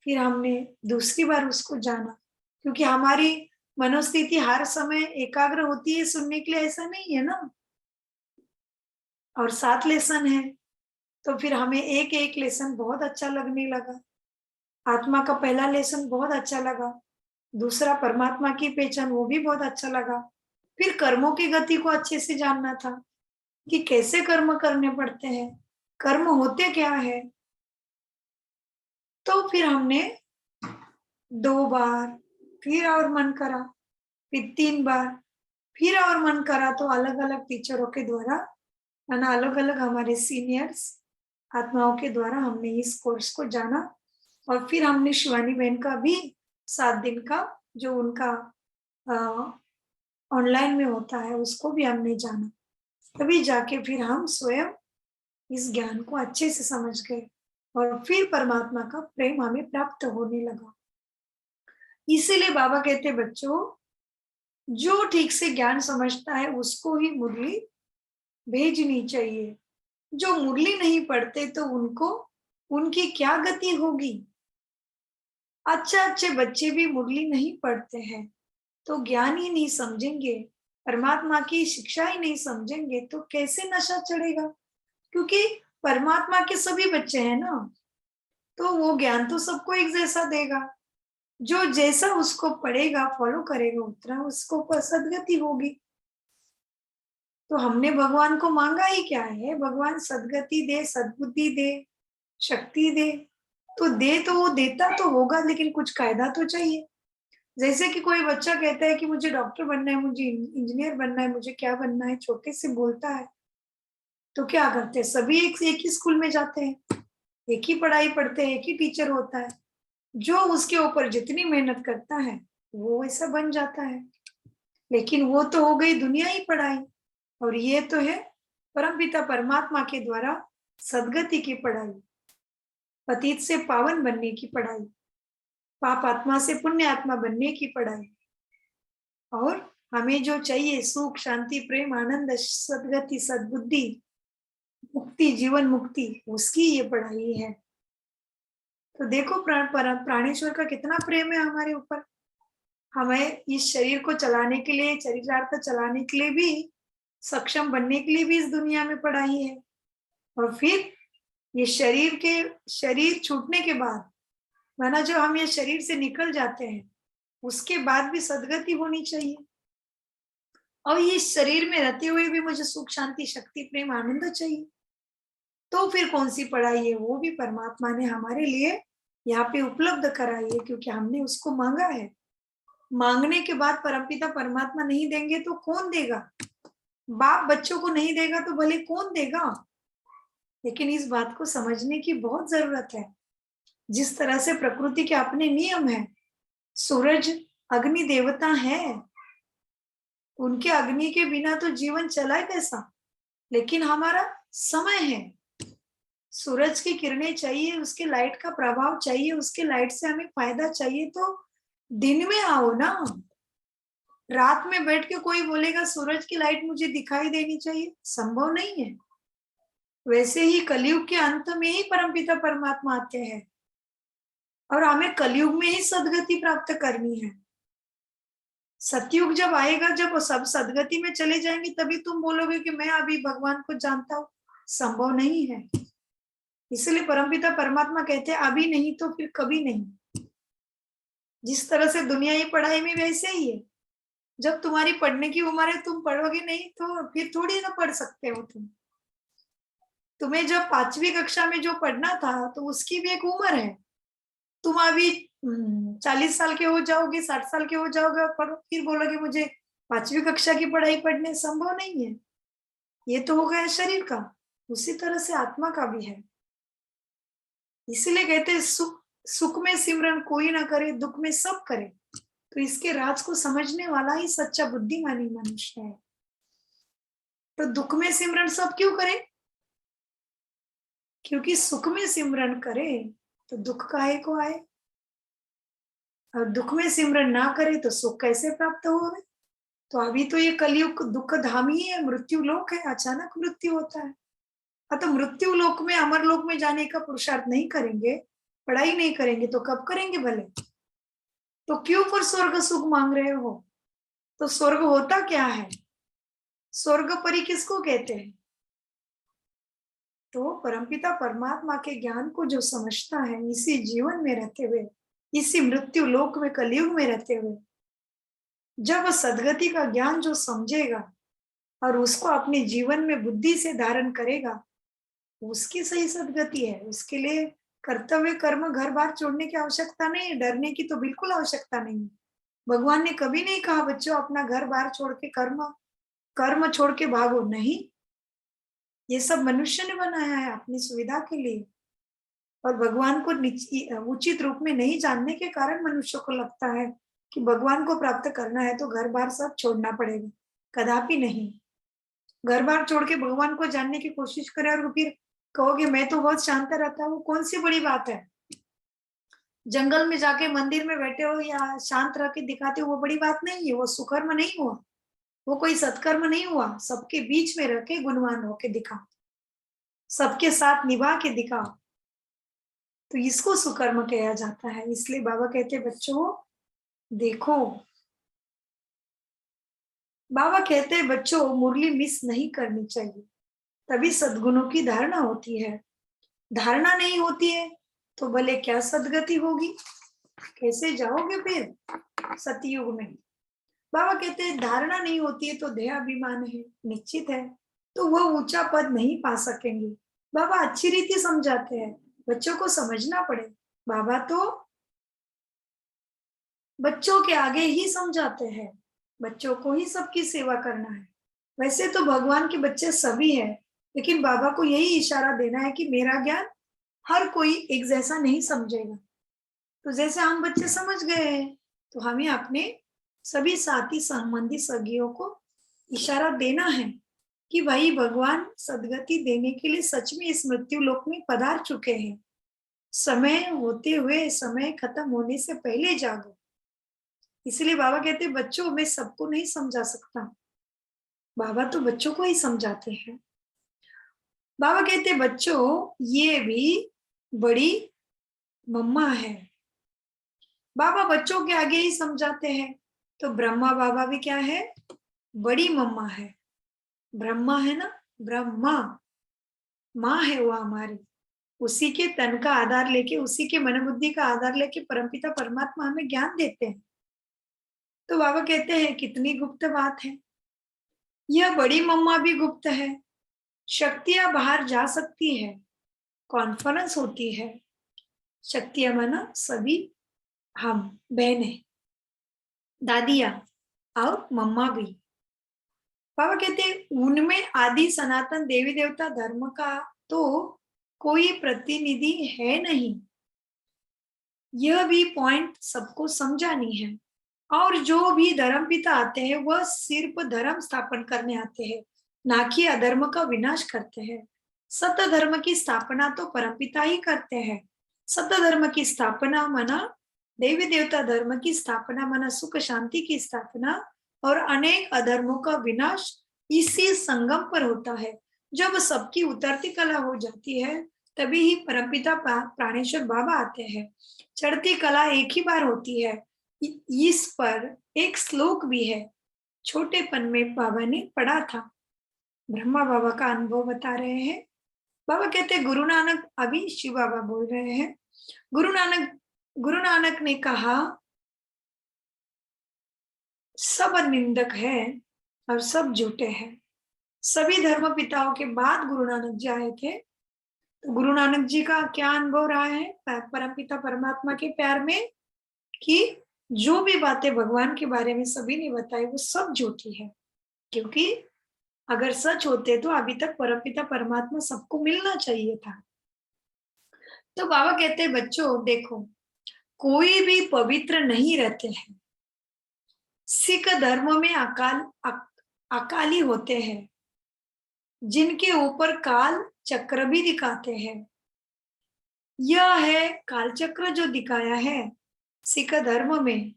फिर हमने दूसरी बार उसको जाना, क्योंकि हमारी मनोस्थिति हर समय एकाग्र होती है सुनने के लिए, ऐसा नहीं है ना। और 7 लेसन है, तो फिर हमें एक एक लेसन बहुत अच्छा लगने लगा। आत्मा का पहला लेसन बहुत अच्छा लगा, दूसरा परमात्मा की पहचान, वो भी बहुत अच्छा लगा। फिर कर्मों की गति को अच्छे से जानना था कि कैसे कर्म करने पड़ते हैं, कर्म होते क्या है। तो फिर हमने 2 बार, फिर और मन करा, फिर 3 बार, फिर और मन करा, तो अलग अलग टीचरों के द्वारा, ना अलग अलग हमारे सीनियर्स आत्माओं के द्वारा हमने इस कोर्स को जाना। और फिर हमने शिवानी बहन का भी 7 दिन का जो उनका ऑनलाइन में होता है, उसको भी हमने जाना। तभी जाके फिर हम स्वयं इस ज्ञान को अच्छे से समझ गए और फिर परमात्मा का प्रेम हमें प्राप्त होने लगा। इसीलिए बाबा कहते बच्चों, जो ठीक से ज्ञान समझता है उसको ही मुरली भेजनी चाहिए। जो मुरली नहीं पढ़ते तो उनको, उनकी क्या गति होगी। अच्छे अच्छे बच्चे भी मुरली नहीं पढ़ते हैं, तो ज्ञान ही नहीं समझेंगे, परमात्मा की शिक्षा ही नहीं समझेंगे, तो कैसे नशा चढ़ेगा। क्योंकि परमात्मा के सभी बच्चे हैं ना, तो वो ज्ञान तो सबको एक जैसा देगा। जो जैसा उसको पढ़ेगा, फॉलो करेगा, उतना उसको सदगति होगी। तो हमने भगवान को मांगा ही क्या है? भगवान सदगति दे, सद्बुद्धि दे, शक्ति दे। तो दे तो वो देता तो होगा, लेकिन कुछ कायदा तो चाहिए। जैसे कि कोई बच्चा कहता है कि मुझे डॉक्टर बनना है, मुझे इंजीनियर बनना है, मुझे क्या बनना है, छोटे से बोलता है, तो क्या करते हैं? सभी एक ही स्कूल में जाते हैं, एक ही पढ़ाई पढ़ते हैं, एक ही टीचर होता है। जो उसके ऊपर जितनी मेहनत करता है वो वैसा बन जाता है। लेकिन वो तो हो गई दुनिया ही पढ़ाई, और ये तो है परमपिता परमात्मा के द्वारा सदगति की पढ़ाई, पतित से पावन बनने की पढ़ाई, पाप आत्मा से पुण्य आत्मा बनने की पढ़ाई। और हमें जो चाहिए सुख, शांति, प्रेम, आनंद, सदगति, सद्बुद्धि, मुक्ति, जीवन मुक्ति, उसकी ये पढ़ाई है। तो देखो प्राणेश्वर का कितना प्रेम है हमारे ऊपर। हमें इस शरीर को चलाने के लिए, चरितार्थ चलाने के लिए भी, सक्षम बनने के लिए भी इस दुनिया में पढ़ाई है। और फिर ये शरीर छूटने के बाद, माना जब हम ये शरीर से निकल जाते हैं, उसके बाद भी सदगति होनी चाहिए। और ये शरीर में रहते हुए भी मुझे सुख, शांति, शक्ति, प्रेम, आनंद चाहिए। तो फिर कौन सी पढ़ाई है? वो भी परमात्मा ने हमारे लिए यहाँ पे उपलब्ध कराई है, क्योंकि हमने उसको मांगा है। मांगने के बाद परमपिता परमात्मा नहीं देंगे तो कौन देगा? बाप बच्चों को नहीं देगा तो भले कौन देगा? लेकिन इस बात को समझने की बहुत जरूरत है। जिस तरह से प्रकृति के अपने नियम है, सूरज अग्नि देवता है, उनके अग्नि के बिना तो जीवन चला कैसा? लेकिन हमारा समय है, सूरज की किरणें चाहिए, उसके लाइट का प्रभाव चाहिए, उसके लाइट से हमें फायदा चाहिए, तो दिन में आओ ना। रात में बैठ के कोई बोलेगा सूरज की लाइट मुझे दिखाई देनी चाहिए, संभव नहीं है। वैसे ही कलयुग के अंत में ही परमपिता परमात्मा आते हैं, और हमें कलयुग में ही सदगति प्राप्त करनी है। सतयुग जब आएगा, जब वो सब सदगति में चले जाएंगे, तभी तुम बोलोगे कि मैं अभी भगवान को जानता हूँ। संभव नहीं है। इसलिए परमपिता परमात्मा कहते हैं अभी नहीं तो फिर कभी नहीं। जिस तरह से दुनिया की पढ़ाई में वैसे ही है, जब तुम्हारी पढ़ने की उम्र है, तुम पढ़ोगे नहीं तो फिर थोड़ी ना पढ़ सकते हो तुम। तुम्हें जब 5वीं कक्षा में जो पढ़ना था, तो उसकी भी एक उम्र है। तुम अभी 40 साल के हो जाओगे, 60 साल के हो जाओगे, पढ़ो, फिर बोलोगे मुझे 5वीं कक्षा की पढ़ाई पढ़ने, संभव नहीं है। ये तो हो गया शरीर का, उसी तरह से आत्मा का भी है। इसीलिए कहते हैं सुख में सिमरन कोई ना करे, दुख में सब करे। तो इसके राज को समझने वाला ही सच्चा बुद्धिमानी मनुष्य है। तो दुख में सिमरन सब क्यों करे? क्योंकि सुख में सिमरन करे तो दुख काहे को आए, और दुख में सिमरन ना करे तो सुख कैसे प्राप्त हो? तो अभी तो ये कलयुग दुख धाम ही है, मृत्यु लोक है, अचानक मृत्यु होता है। तो मृत्यु लोक में, अमर लोक में जाने का पुरुषार्थ नहीं करेंगे, पढ़ाई नहीं करेंगे, तो कब करेंगे भले? तो क्यों पर स्वर्ग सुख मांग रहे हो? तो स्वर्ग होता क्या है? स्वर्ग परी किसको कहते हैं? तो परमपिता परमात्मा के ज्ञान को जो समझता है, इसी जीवन में रहते हुए, इसी मृत्यु लोक में, कलयुग में रहते हुए, जब सदगति का ज्ञान जो समझेगा और उसको अपने जीवन में बुद्धि से धारण करेगा, उसकी सही सदगति है। उसके लिए कर्तव्य कर्म, घर बार छोड़ने की आवश्यकता नहीं है, डरने की तो बिल्कुल आवश्यकता नहीं है। भगवान ने कभी नहीं कहा बच्चों अपना घर बार छोड़ के कर्म छोड़ के भागो, नहीं। ये सब मनुष्य ने बनाया है अपनी सुविधा के लिए, और भगवान को उचित रूप में नहीं जानने के कारण मनुष्य को लगता है कि भगवान को प्राप्त करना है तो घर बार सब छोड़ना पड़ेगा। कदापि नहीं। घर बार छोड़ के भगवान को जानने की कोशिश करे और फिर कहोगे मैं तो बहुत शांत रहता हूँ, कौन सी बड़ी बात है? जंगल में जाके मंदिर में बैठे हो या शांत रह के दिखाते हो, वो बड़ी बात नहीं है, वो सुकर्म नहीं हुआ, वो कोई सत्कर्म नहीं हुआ। सबके बीच में रह के गुणवान होके दिखाओ, सबके साथ निभा के दिखाओ, तो इसको सुकर्म कहा जाता है। इसलिए बाबा कहते बच्चों देखो, बाबा कहते हैं बच्चों मुरली मिस नहीं करनी चाहिए। तभी सद्गुणों की धारणा होती है। धारणा नहीं होती है तो भले क्या सदगति होगी, कैसे जाओगे फिर सतयुग में। बाबा कहते हैं धारणा नहीं होती है तो देहाभिमान है, निश्चित है, तो वह ऊंचा पद नहीं पा सकेंगे। बाबा अच्छी रीति समझाते हैं, बच्चों को समझना पड़े। बाबा तो बच्चों के आगे ही समझाते हैं, बच्चों को ही सबकी सेवा करना है। वैसे तो भगवान के बच्चे सभी हैं, लेकिन बाबा को यही इशारा देना है कि मेरा ज्ञान हर कोई एक जैसा नहीं समझेगा। तो जैसे हम बच्चे समझ गए हैं, तो हमें अपने सभी साथी संबंधी सगियों को इशारा देना है कि भाई भगवान सदगति देने के लिए सच में इस मृत्यु लोक में पधार चुके हैं। समय होते हुए, समय खत्म होने से पहले जागो। इसलिए बाबा कहते बच्चों, मैं सबको नहीं समझा सकता, बाबा तो बच्चों को ही समझाते हैं। बाबा कहते बच्चों, ये भी बड़ी मम्मा है। बाबा बच्चों के आगे ही समझाते हैं, तो ब्रह्मा बाबा भी क्या है, बड़ी मम्मा है। ब्रह्मा है ना, ब्रह्मा माँ है वो हमारी। उसी के तन का आधार लेके, उसी के मन बुद्धि का आधार लेके परमपिता परमात्मा हमें ज्ञान देते हैं। तो बाबा कहते हैं कितनी गुप्त बात है, यह बड़ी मम्मा भी गुप्त है। शक्तियां बाहर जा सकती है, कॉन्फ्रेंस होती है। शक्तियां माना सभी हम बहने, दादियां और मम्मा भी। बाबा कहते हैं उनमें आदि सनातन देवी देवता धर्म का तो कोई प्रतिनिधि है नहीं। यह भी पॉइंट सबको समझानी है। और जो भी धर्म पिता आते हैं वह सिर्फ धर्म स्थापन करने आते हैं, ना कि अधर्म का विनाश करते हैं। सत्य धर्म की स्थापना तो परमपिता ही करते हैं। सत्य धर्म की स्थापना माना देवी देवता धर्म की स्थापना, माना सुख शांति की स्थापना, और अनेक अधर्मों का विनाश इसी संगम पर होता है। जब सबकी उतरती कला हो जाती है, तभी ही परमपिता प्राणेश्वर बाबा आते हैं। चढ़ती कला एक ही बार होती है। इस पर एक श्लोक भी है, छोटेपन में बाबा ने पढ़ा था। ब्रह्मा बाबा का अनुभव बता रहे हैं। बाबा कहते हैं गुरु नानक, अभी शिव बाबा बोल रहे हैं, गुरु नानक ने कहा सब निंदक है और सब झूठे हैं। सभी धर्म पिताओं के बाद गुरु नानक जी आए थे। तो गुरु नानक जी का क्या अनुभव रहा है परमपिता परमात्मा के प्यार में, कि जो भी बातें भगवान के बारे में सभी ने बताई वो सब झूठी है। क्योंकि अगर सच होते तो अभी तक परमपिता परमात्मा सबको मिलना चाहिए था। तो बाबा कहते हैं बच्चों देखो, कोई भी पवित्र नहीं रहते हैं। सिख धर्म में अकाली होते हैं, जिनके ऊपर काल चक्र भी दिखाते हैं। यह है काल चक्र जो दिखाया है सिख धर्म में,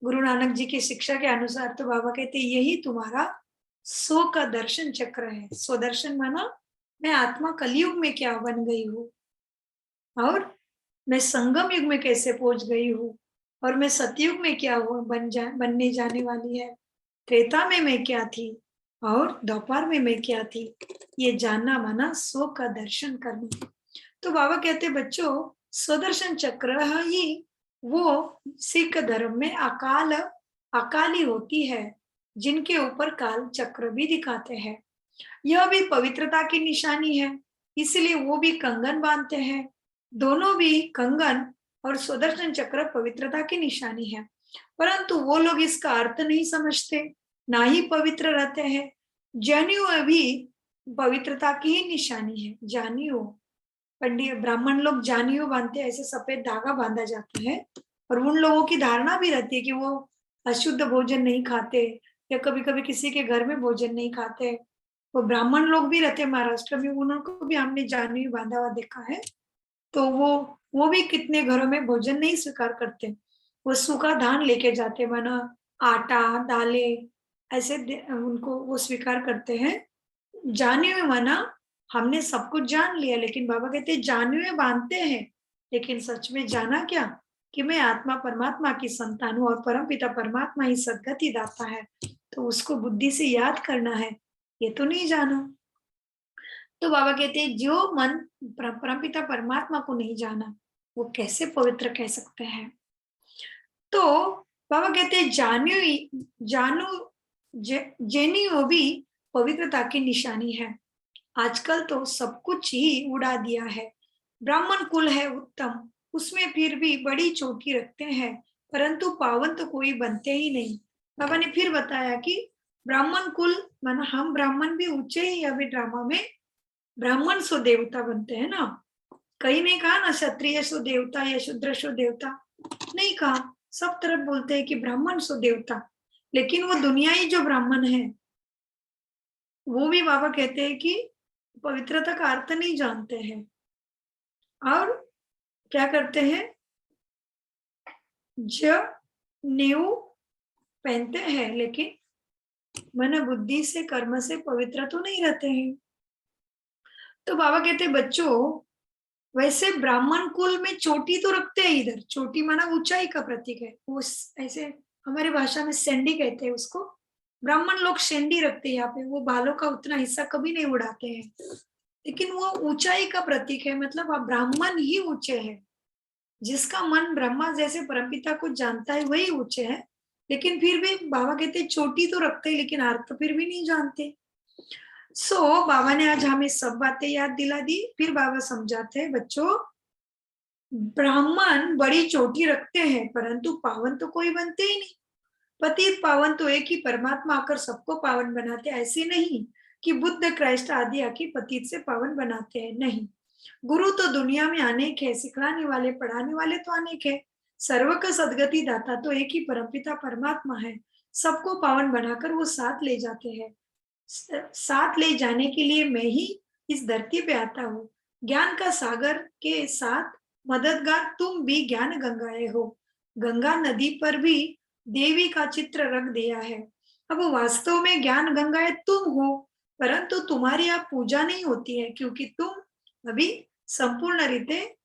गुरु नानक जी की शिक्षा के अनुसार। तो बाबा कहते यही तुम्हारा सो का दर्शन चक्र है। सो दर्शन माना मैं आत्मा कलयुग में क्या बन गई हूँ, और मैं संगम युग में कैसे पहुंच गई हूँ, और मैं सतयुग में क्या बनने जाने वाली है, त्रेता में मैं क्या थी, और द्वापर में मैं क्या थी। ये जानना माना सो का दर्शन करना। तो बाबा कहते बच्चों, स्वदर्शन चक्र ही वो सिख धर्म में अकाली होती है, जिनके ऊपर काल चक्र भी दिखाते हैं। यह भी पवित्रता की निशानी है, इसलिए वो भी कंगन बांधते हैं। दोनों भी कंगन और स्वदर्शन चक्र पवित्रता की निशानी है, परंतु वो लोग इसका अर्थ नहीं समझते, ना ही पवित्र रहते हैं। जनेऊ भी पवित्रता की ही निशानी है। जनेऊ, पंडित ब्राह्मण लोग जनेऊ बांधते हैं, ऐसे सफेद धागा बांधा जाता है, और उन लोगों की धारणा भी रहती है कि वो अशुद्ध भोजन नहीं खाते, या कभी कभी किसी के घर में भोजन नहीं खाते। वो ब्राह्मण लोग भी रहते हैं महाराष्ट्र में, उनको भी हमने जनेऊ बांधा हुआ देखा है। तो वो भी कितने घरों में भोजन नहीं स्वीकार करते, वो सूखा धान लेके जाते, माना आटा दाले ऐसे उनको वो स्वीकार करते हैं। जनेऊ माना हमने सब कुछ जान लिया, लेकिन बाबा कहते जनेऊ बांधते हैं, लेकिन सच में जाना क्या कि मैं आत्मा परमात्मा की संतान हूँ, और परमपिता परमात्मा ही सदगति दाता है, तो उसको बुद्धि से याद करना है, ये तो नहीं जाना। तो बाबा कहते हैं जो मन परमपिता परमात्मा को नहीं जाना वो कैसे पवित्र कह सकते हैं। तो बाबा कहते हैं जानू जेनी वो भी पवित्रता की निशानी है। आजकल तो सब कुछ ही उड़ा दिया है। ब्राह्मण कुल है उत्तम, उसमें फिर भी बड़ी चोटी रखते हैं, परंतु पावन तो कोई बनते ही नहीं। बाबा ने फिर बताया कि ब्राह्मण कुल माना हम ब्राह्मण भी ऊंचे ही अभी ड्रामा में ब्राह्मण सो देवता बनते हैं ना। कहीं नहीं कहा ना क्षत्रिय सो देवता या शूद्र सो देवता, नहीं कहा। सब तरफ बोलते हैं कि ब्राह्मण सो देवता, लेकिन वो दुनिया ही जो ब्राह्मण है वो भी बाबा कहते हैं कि पवित्रता का अर्थ नहीं जानते हैं और क्या करते हैं, जब नींव पहनते हैं लेकिन मन बुद्धि से कर्म से पवित्र तो नहीं रहते हैं। तो बाबा कहते हैं बच्चों, वैसे ब्राह्मण कुल में चोटी तो रखते हैं, इधर चोटी माना ऊंचाई का प्रतीक है, वो ऐसे हमारी भाषा में सेंडी कहते हैं उसको। ब्राह्मण लोग सेंडी रखते हैं यहाँ पे, वो बालों का उतना हिस्सा कभी नहीं उड़ाते हैं, लेकिन वो ऊंचाई का प्रतीक है, मतलब आप ब्राह्मण ही ऊंचे हैं। जिसका मन ब्रह्मा जैसे परमपिता को जानता है वही ऊंचे है, लेकिन फिर भी बाबा कहते चोटी तो रखते हैं लेकिन अर्थ फिर भी नहीं जानते। बाबा ने आज हमें सब बातें याद दिला दी। फिर बाबा समझाते हैं बच्चों, ब्राह्मण बड़ी चोटी रखते हैं परंतु पावन तो कोई बनते ही नहीं। पतित पावन तो एक ही परमात्मा आकर सबको पावन बनाते, ऐसे नहीं कि बुद्ध क्राइस्ट आदि आके पतित से पावन बनाते हैं, नहीं। गुरु तो दुनिया में अनेक है, सिखलाने वाले पढ़ाने वाले तो अनेक है। सर्व का सदगति दाता तो एक ही परमपिता परमात्मा है, सबको पावन बनाकर वो साथ ले जाते हैं। साथ ले जाने के लिए मैं ही इस धरती पे आता हूँ। ज्ञान का सागर के साथ मददगार तुम भी ज्ञान गंगाए हो। गंगा नदी पर भी देवी का चित्र रख दिया है। अब वास्तव में ज्ञान गंगाए तुम हो, परंतु तुम्हारी आप पूजा नहीं होती है क्योंकि तुम अभी संपूर्ण रीते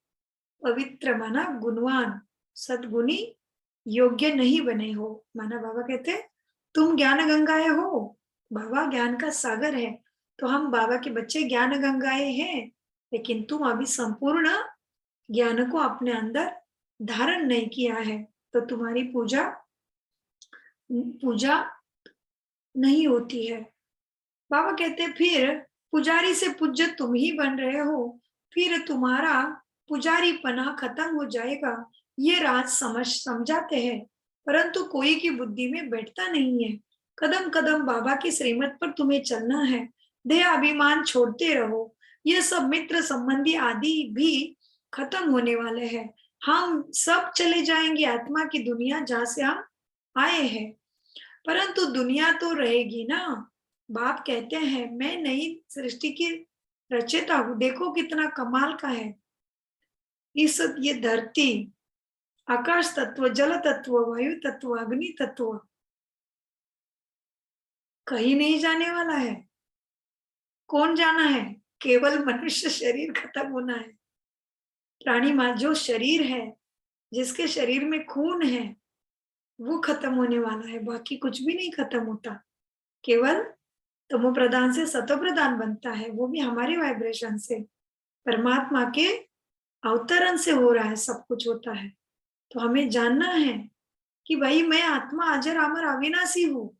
पवित्र माना गुणवान सद्गुणी योग्य नहीं बने हो। माना बाबा कहते तुम ज्ञान गंगाए हो, बाबा ज्ञान का सागर है, तो हम बाबा के बच्चे ज्ञान गंगाए हैं, लेकिन तुम अभी संपूर्ण ज्ञान को अपने अंदर धारण नहीं किया है, तो तुम्हारी पूजा नहीं होती है। बाबा कहते फिर पुजारी से पूज्य तुम ही बन रहे हो, फिर तुम्हारा पुजारी पना खत्म हो जाएगा। ये राज समझाते हैं, परंतु कोई की बुद्धि में बैठता नहीं है। कदम कदम बाबा की श्रीमत पर तुम्हें चलना है, देह अभिमान छोड़ते रहो। ये सब मित्र संबंधी आदि भी खत्म होने वाले हैं। हम सब चले जाएंगे आत्मा की दुनिया जहाँ से हम आए हैं, परंतु दुनिया तो रहेगी ना। बाप कहते हैं मैं नई सृष्टि की रचयिता हूँ, देखो कितना कमाल का है। ये धरती, आकाश तत्व, जल तत्व, वायु तत्व, अग्नि तत्व कहीं नहीं जाने वाला है। कौन जाना है? केवल मनुष्य शरीर खत्म होना है। प्राणी मां जो शरीर है, जिसके शरीर में खून है, वो खत्म होने वाला है, बाकी कुछ भी नहीं खत्म होता। केवल तमो प्रधान से सतो प्रधान बनता है, वो भी हमारे वाइब्रेशन से, परमात्मा के अवतरण से हो रहा है, सब कुछ होता है। तो हमें जानना है कि भाई मैं आत्मा अजर अमर अविनाशी हूँ।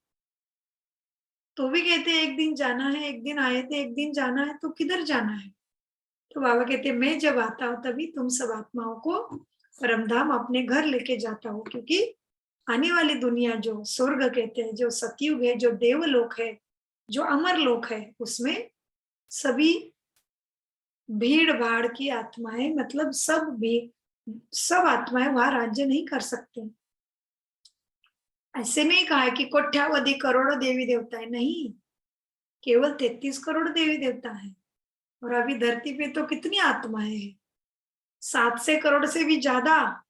तो भी कहते एक दिन जाना है, एक दिन आए थे, एक दिन जाना है, तो किधर जाना है? तो बाबा कहते मैं जब आता हूँ तभी तुम सब आत्माओं को परमधाम अपने घर लेके जाता हूँ, क्योंकि आने वाली दुनिया जो स्वर्ग कहते हैं, जो सतयुग है, जो देवलोक है, जो अमर लोक है, उसमें सभी भीड़ भाड़ की आत्माएं, मतलब सब आत्माएं वहां राज्य नहीं कर सकते। ऐसे नहीं कहा है कि कोट्यावधि करोड़ों देवी देवता है, नहीं, केवल 33 करोड़ देवी देवता है। और अभी धरती पे तो कितनी आत्माएं हैं, 700 करोड़ से भी ज्यादा।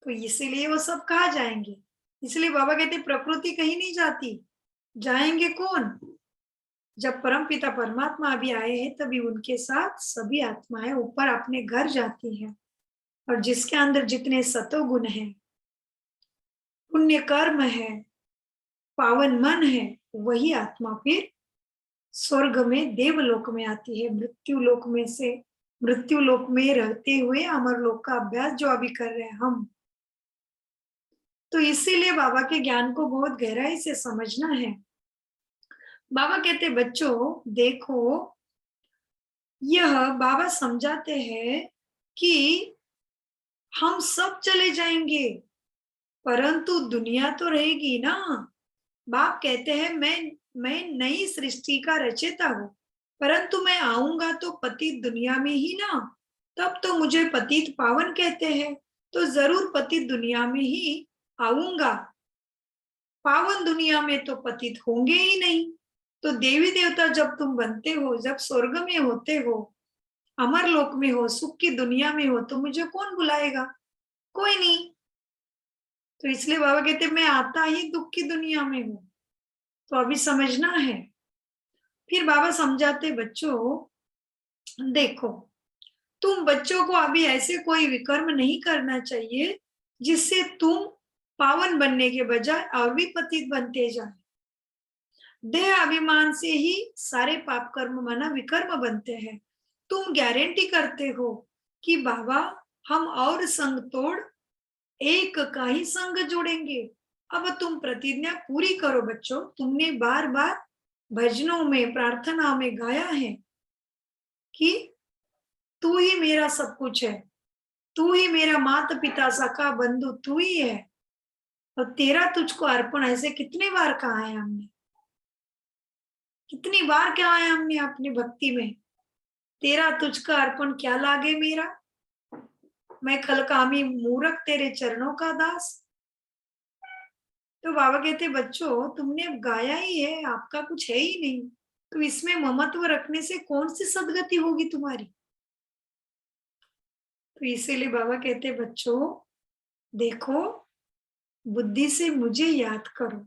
तो इसीलिए वो सब कहाँ जाएंगे? इसलिए बाबा कहते प्रकृति कहीं नहीं जाती, जाएंगे कौन? जब परम पिता परमात्मा अभी आए हैं तभी उनके साथ सभी आत्माएं ऊपर अपने घर जाती हैं। और जिसके अंदर जितने सतोगुण है, पुण्य कर्म है, पावन मन है, वही आत्मा फिर स्वर्ग में देवलोक में आती है, मृत्यु लोक में से, मृत्यु लोक में रहते हुए अमर लोक का अभ्यास जो अभी कर रहे हैं हम। तो इसीलिए बाबा के ज्ञान को बहुत गहराई से समझना है। बाबा कहते बच्चों देखो, यह बाबा समझाते हैं कि हम सब चले जाएंगे परंतु दुनिया तो रहेगी ना। बाप कहते हैं मैं नई सृष्टि का रचयिता हूँ, परंतु मैं आऊंगा तो पतित दुनिया में ही ना। तब तो मुझे पतित पावन कहते हैं, तो जरूर पतित दुनिया में ही आऊंगा। पावन दुनिया में तो पतित होंगे ही नहीं। तो देवी देवता जब तुम बनते हो, जब स्वर्ग में होते हो, अमर लोक में हो, सुख की दुनिया में हो, तो मुझे कौन बुलाएगा? कोई नहीं। तो इसलिए बाबा कहते मैं आता ही दुख की दुनिया में हूं। तो अभी समझना है। फिर बाबा समझाते बच्चों देखो, तुम बच्चों को अभी ऐसे कोई विकर्म नहीं करना चाहिए जिससे तुम पावन बनने के बजाय और भी पतित बनते जाए। देह अभिमान से ही सारे पाप कर्म माना विकर्म बनते हैं। तुम गारंटी करते हो कि बाबा हम और संग तोड़ एक का ही संग जोड़ेंगे। अब तुम प्रतिज्ञा पूरी करो बच्चों। तुमने बार बार भजनों में, प्रार्थना में गाया है कि तू ही मेरा सब कुछ है, तू ही मेरा माता पिता सखा बंधु तू ही है, और तेरा तुझको अर्पण। ऐसे कितने बार कहा है हमने, कितनी बार कहा है हमने अपनी भक्ति में, तेरा तुझका अर्पण क्या लागे मेरा, मैं खलकामी मूरख तेरे चरणों का दास। तो बाबा कहते बच्चों तुमने अब गाया ही है, आपका कुछ है ही नहीं, तो इसमें ममत्व रखने से कौन सी सदगति होगी तुम्हारी। तो इसीलिए बाबा कहते बच्चों देखो, बुद्धि से मुझे याद करो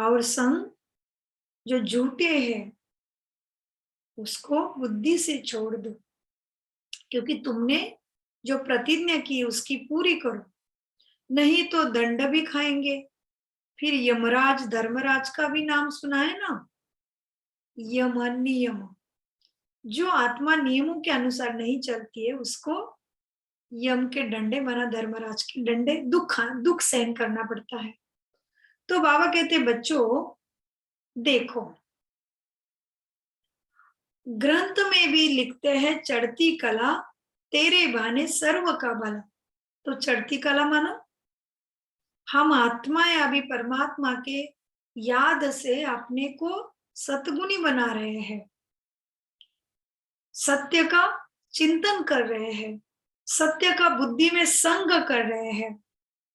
और संग जो झूठे हैं उसको बुद्धि से छोड़ दो, क्योंकि तुमने जो प्रतिज्ञा की उसकी पूरी करो, नहीं तो दंड भी खाएंगे। फिर यमराज धर्मराज का भी नाम सुना है ना। यम नियम, जो आत्मा नियमों के अनुसार नहीं चलती है उसको यम के डंडे माना धर्मराज के डंडे, दुख सहन करना पड़ता है। तो बाबा कहते बच्चों देखो, ग्रंथ में भी लिखते हैं चढ़ती कला तेरे बहाने सर्व का भला। तो चढ़ती कला माना हम आत्मा या अभी परमात्मा के याद से अपने को सतगुणी बना रहे हैं, सत्य का चिंतन कर रहे हैं, सत्य का बुद्धि में संग कर रहे हैं।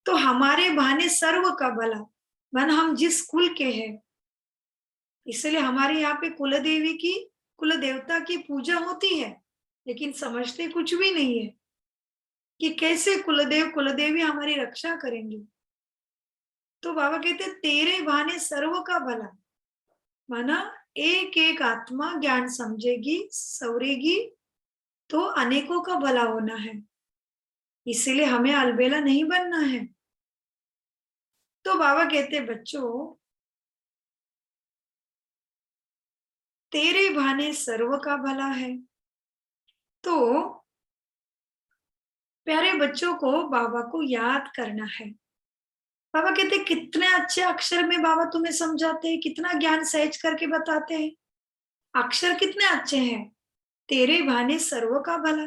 तो हमारे बहाने सर्व का भला, मन हम जिस कुल के हैं, इसलिए हमारे यहाँ पे कुल देवी की, कुल देवता की पूजा होती है, लेकिन समझते कुछ भी नहीं है कि कैसे कुलदेव कुलदेवी हमारी रक्षा करेंगे। तो बाबा कहते तेरे बहाने सर्व का भला, माना एक एक आत्मा ज्ञान समझेगी, सवरेगी, तो अनेकों का भला होना है। इसीलिए हमें अलबेला नहीं बनना है। तो बाबा कहते बच्चों तेरे बहाने सर्व का भला है। तो प्यारे बच्चों को बाबा को याद करना है। बाबा कहते कितने अच्छे अक्षर में बाबा तुम्हें समझाते हैं, कितना ज्ञान सहज करके बताते हैं। अक्षर कितने अच्छे हैं, तेरे बहाने सर्व का भला,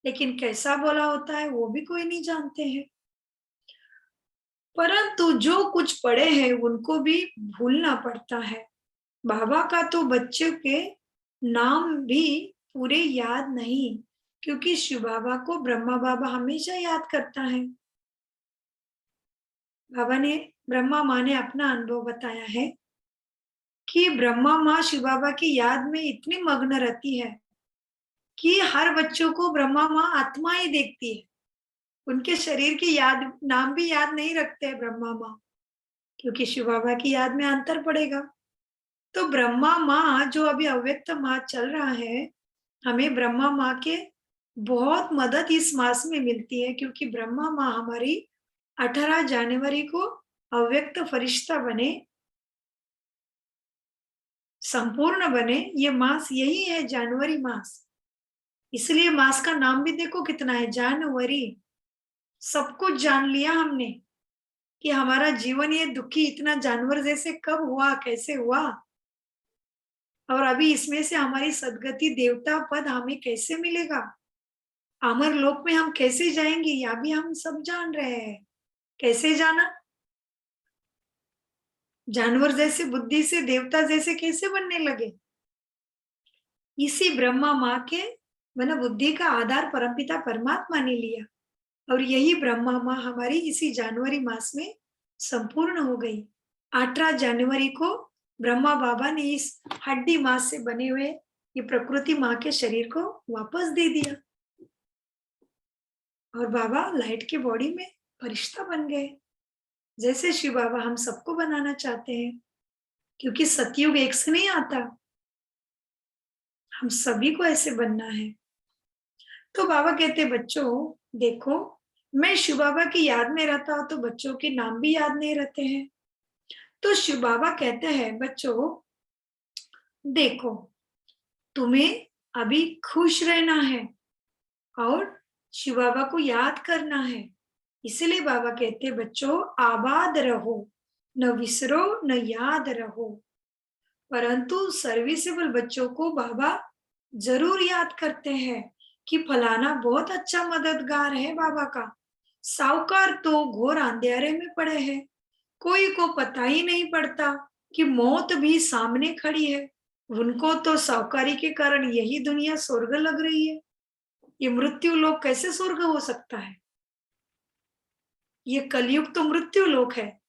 लेकिन कैसा बोला होता है वो भी कोई नहीं जानते हैं। परंतु जो कुछ पढ़े हैं उनको भी भूलना पड़ता है। बाबा का तो बच्चों के नाम भी पूरे याद नहीं, क्योंकि शिव बाबा को ब्रह्मा बाबा हमेशा याद करता है। बाबा ने, ब्रह्मा माँ ने अपना अनुभव बताया है कि ब्रह्मा माँ शिव बाबा की याद में इतनी मग्न रहती है कि हर बच्चों को ब्रह्मा माँ आत्मा ही देखती है। उनके शरीर की याद, नाम भी याद नहीं रखते हैं ब्रह्मा माँ, क्योंकि शिव बाबा की याद में अंतर पड़ेगा। तो ब्रह्मा माँ जो अभी अव्यक्त माह चल रहा है, हमें ब्रह्मा माँ के बहुत मदद इस मास में मिलती है, क्योंकि ब्रह्मा माँ हमारी 18 जनवरी को अव्यक्त फरिश्ता बने संपूर्ण बने, ये मास यही है जनवरी मास। इसलिए मास का नाम भी देखो कितना है, जनवरी। सब कुछ जान लिया हमने कि हमारा जीवन ये दुखी इतना जानवर जैसे कब हुआ, कैसे हुआ, और अभी इसमें से हमारी सदगति देवता पद हमें कैसे मिलेगा, अमर लोक में हम कैसे जाएंगे, या भी हम सब जान रहे हैं। कैसे जाना? जानवर जैसे बुद्धि से देवता जैसे कैसे बनने लगे? इसी ब्रह्मा माँ के मैंने बुद्धि का आधार परमपिता परमात्मा ने लिया, और यही ब्रह्मा माँ हमारी इसी जनवरी मास में संपूर्ण हो गई। 18 जनवरी को ब्रह्मा बाबा ने इस हड्डी मास से बने हुए ये प्रकृति माँ के शरीर को वापस दे दिया, और बाबा लाइट की बॉडी में फरिश्ता बन गए। जैसे शिव बाबा हम सबको बनाना चाहते हैं, क्योंकि सतयुग एक से नहीं आता, हम सभी को ऐसे बनना है। तो बाबा कहते बच्चों देखो, मैं शिव बाबा की याद में रहता हूं तो बच्चों के नाम भी याद नहीं रहते हैं। तो शिव बाबा कहते हैं बच्चों देखो, तुम्हें अभी खुश रहना है और शिव बाबा को याद करना है। इसलिए बाबा कहते बच्चों आबाद रहो, न विसरो न याद रहो। परंतु सर्विसेबल बच्चों को बाबा जरूर याद करते हैं कि फलाना बहुत अच्छा मददगार है बाबा का। साहूकार तो घोर अंधेरे में पड़े हैं, कोई को पता ही नहीं पड़ता कि मौत भी सामने खड़ी है। उनको तो साहूकारी के कारण यही दुनिया स्वर्ग लग रही है। ये मृत्यु लोक कैसे स्वर्ग हो सकता है? ये कलयुग तो मृत्यु लोक है।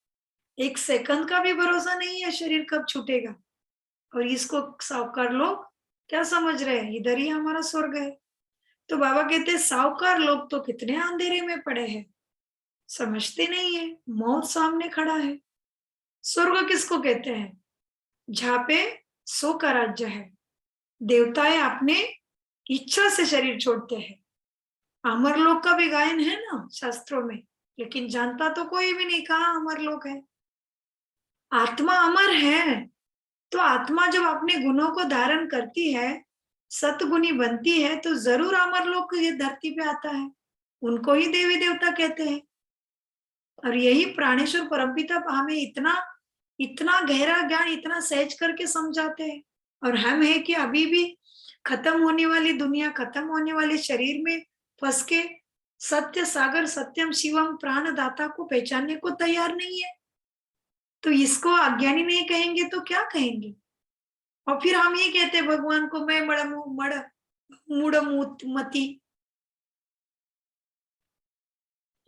एक सेकंड का भी भरोसा नहीं है शरीर कब छूटेगा, और इसको साहूकार लोग क्या समझ रहे हैं, इधर ही हमारा स्वर्ग है। तो बाबा कहते हैं साहूकार लोग तो कितने अंधेरे में पड़े हैं, समझते नहीं है मौत सामने खड़ा है। स्वर्ग किसको कहते हैं? जहाँ पे सो का राज्य है, देवताएं अपने इच्छा से शरीर छोड़ते हैं। अमर लोक का भी गायन है ना शास्त्रों में, लेकिन जानता तो कोई भी नहीं कहाँ अमर लोक है। आत्मा अमर है, तो आत्मा जब अपने गुणों को धारण करती है, सतगुणी बनती है, तो जरूर अमर लोक ये धरती पे आता है। उनको ही देवी देवता कहते हैं। और यही प्राणेश्वर परमपिता हमें इतना इतना गहरा ज्ञान इतना सहज करके समझाते हैं। और हम है कि अभी भी खत्म होने वाली दुनिया, खत्म होने वाले शरीर में फंस के सत्य सागर सत्यम शिवम प्राणदाता को पहचानने को तैयार नहीं है। तो इसको अज्ञानी नहीं कहेंगे तो क्या कहेंगे? और फिर हम ये कहते भगवान को मैं